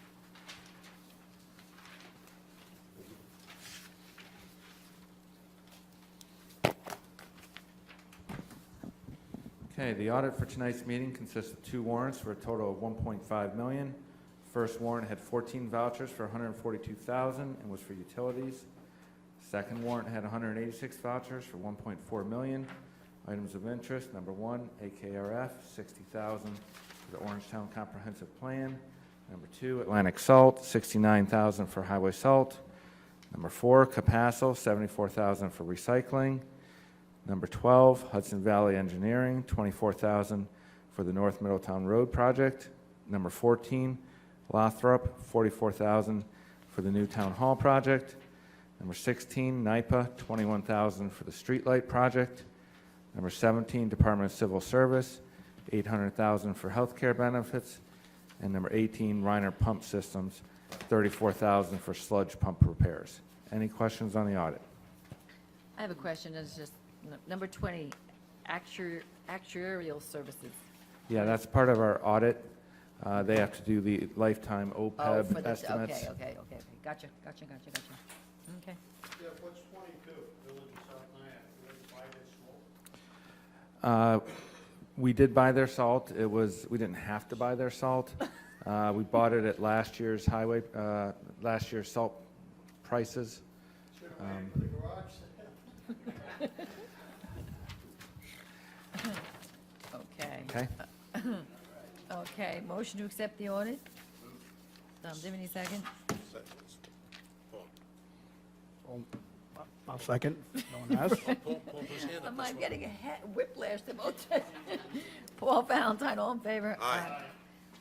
Okay, the audit for tonight's meeting consists of 2 warrants for a total of $1.5 million. First warrant had 14 vouchers for $142,000 and was for utilities. Second warrant had 186 vouchers for $1.4 million. Items of interest, number 1, AKRF, $60,000 for the Orangetown Comprehensive Plan. Number 2, Atlantic Salt, $69,000 for highway salt. Number 4, Capasso, $74,000 for recycling. Number 12, Hudson Valley Engineering, $24,000 for the North Middletown Road project. Number 14, Lothrop, $44,000 for the new Town Hall project. Number 16, NIPA, $21,000 for the streetlight project. Number 17, Department of Civil Service, $800,000 for healthcare benefits. And number 18, Reiner Pump Systems, $34,000 for sludge pump repairs. Any questions on the audit? I have a question, it's just number 20, actuarial services. Yeah, that's part of our audit. They have to do the lifetime Oh, OPEB for the, estimates. okay. Gotcha. Okay. Yeah, what's 22, Village of South Nyack, Village buy their salt? We did buy their salt. We didn't have to buy their salt. We bought it at last year's last year's salt prices. Should have waited for the garage sale. Okay. Okay. Okay, motion to accept the audit? Tom Dimony, second. I'll second. No one has. I'm getting a whiplash to both. Paul Valentine, all in favor? Aye.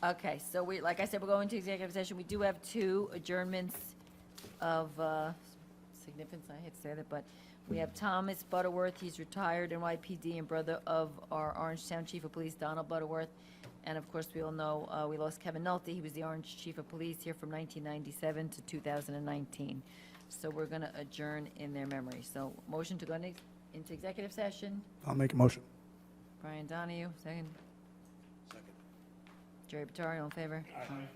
Okay, so like I said, we're going to executive session. We do have 2 adjournments of significance, I hate to say that, but we have Thomas Butterworth, he's retired NYPD and brother of our Orangetown Chief of Police, Donald Butterworth. And of course, we all know we lost Kevin Nolte. He was the Orange Chief of Police here from 1997 to 2019. So we're going to adjourn in their memory. So motion to go into executive session. I'll make a motion. Brian Donahue, second. Second. Jerry Batari, all in favor? Aye.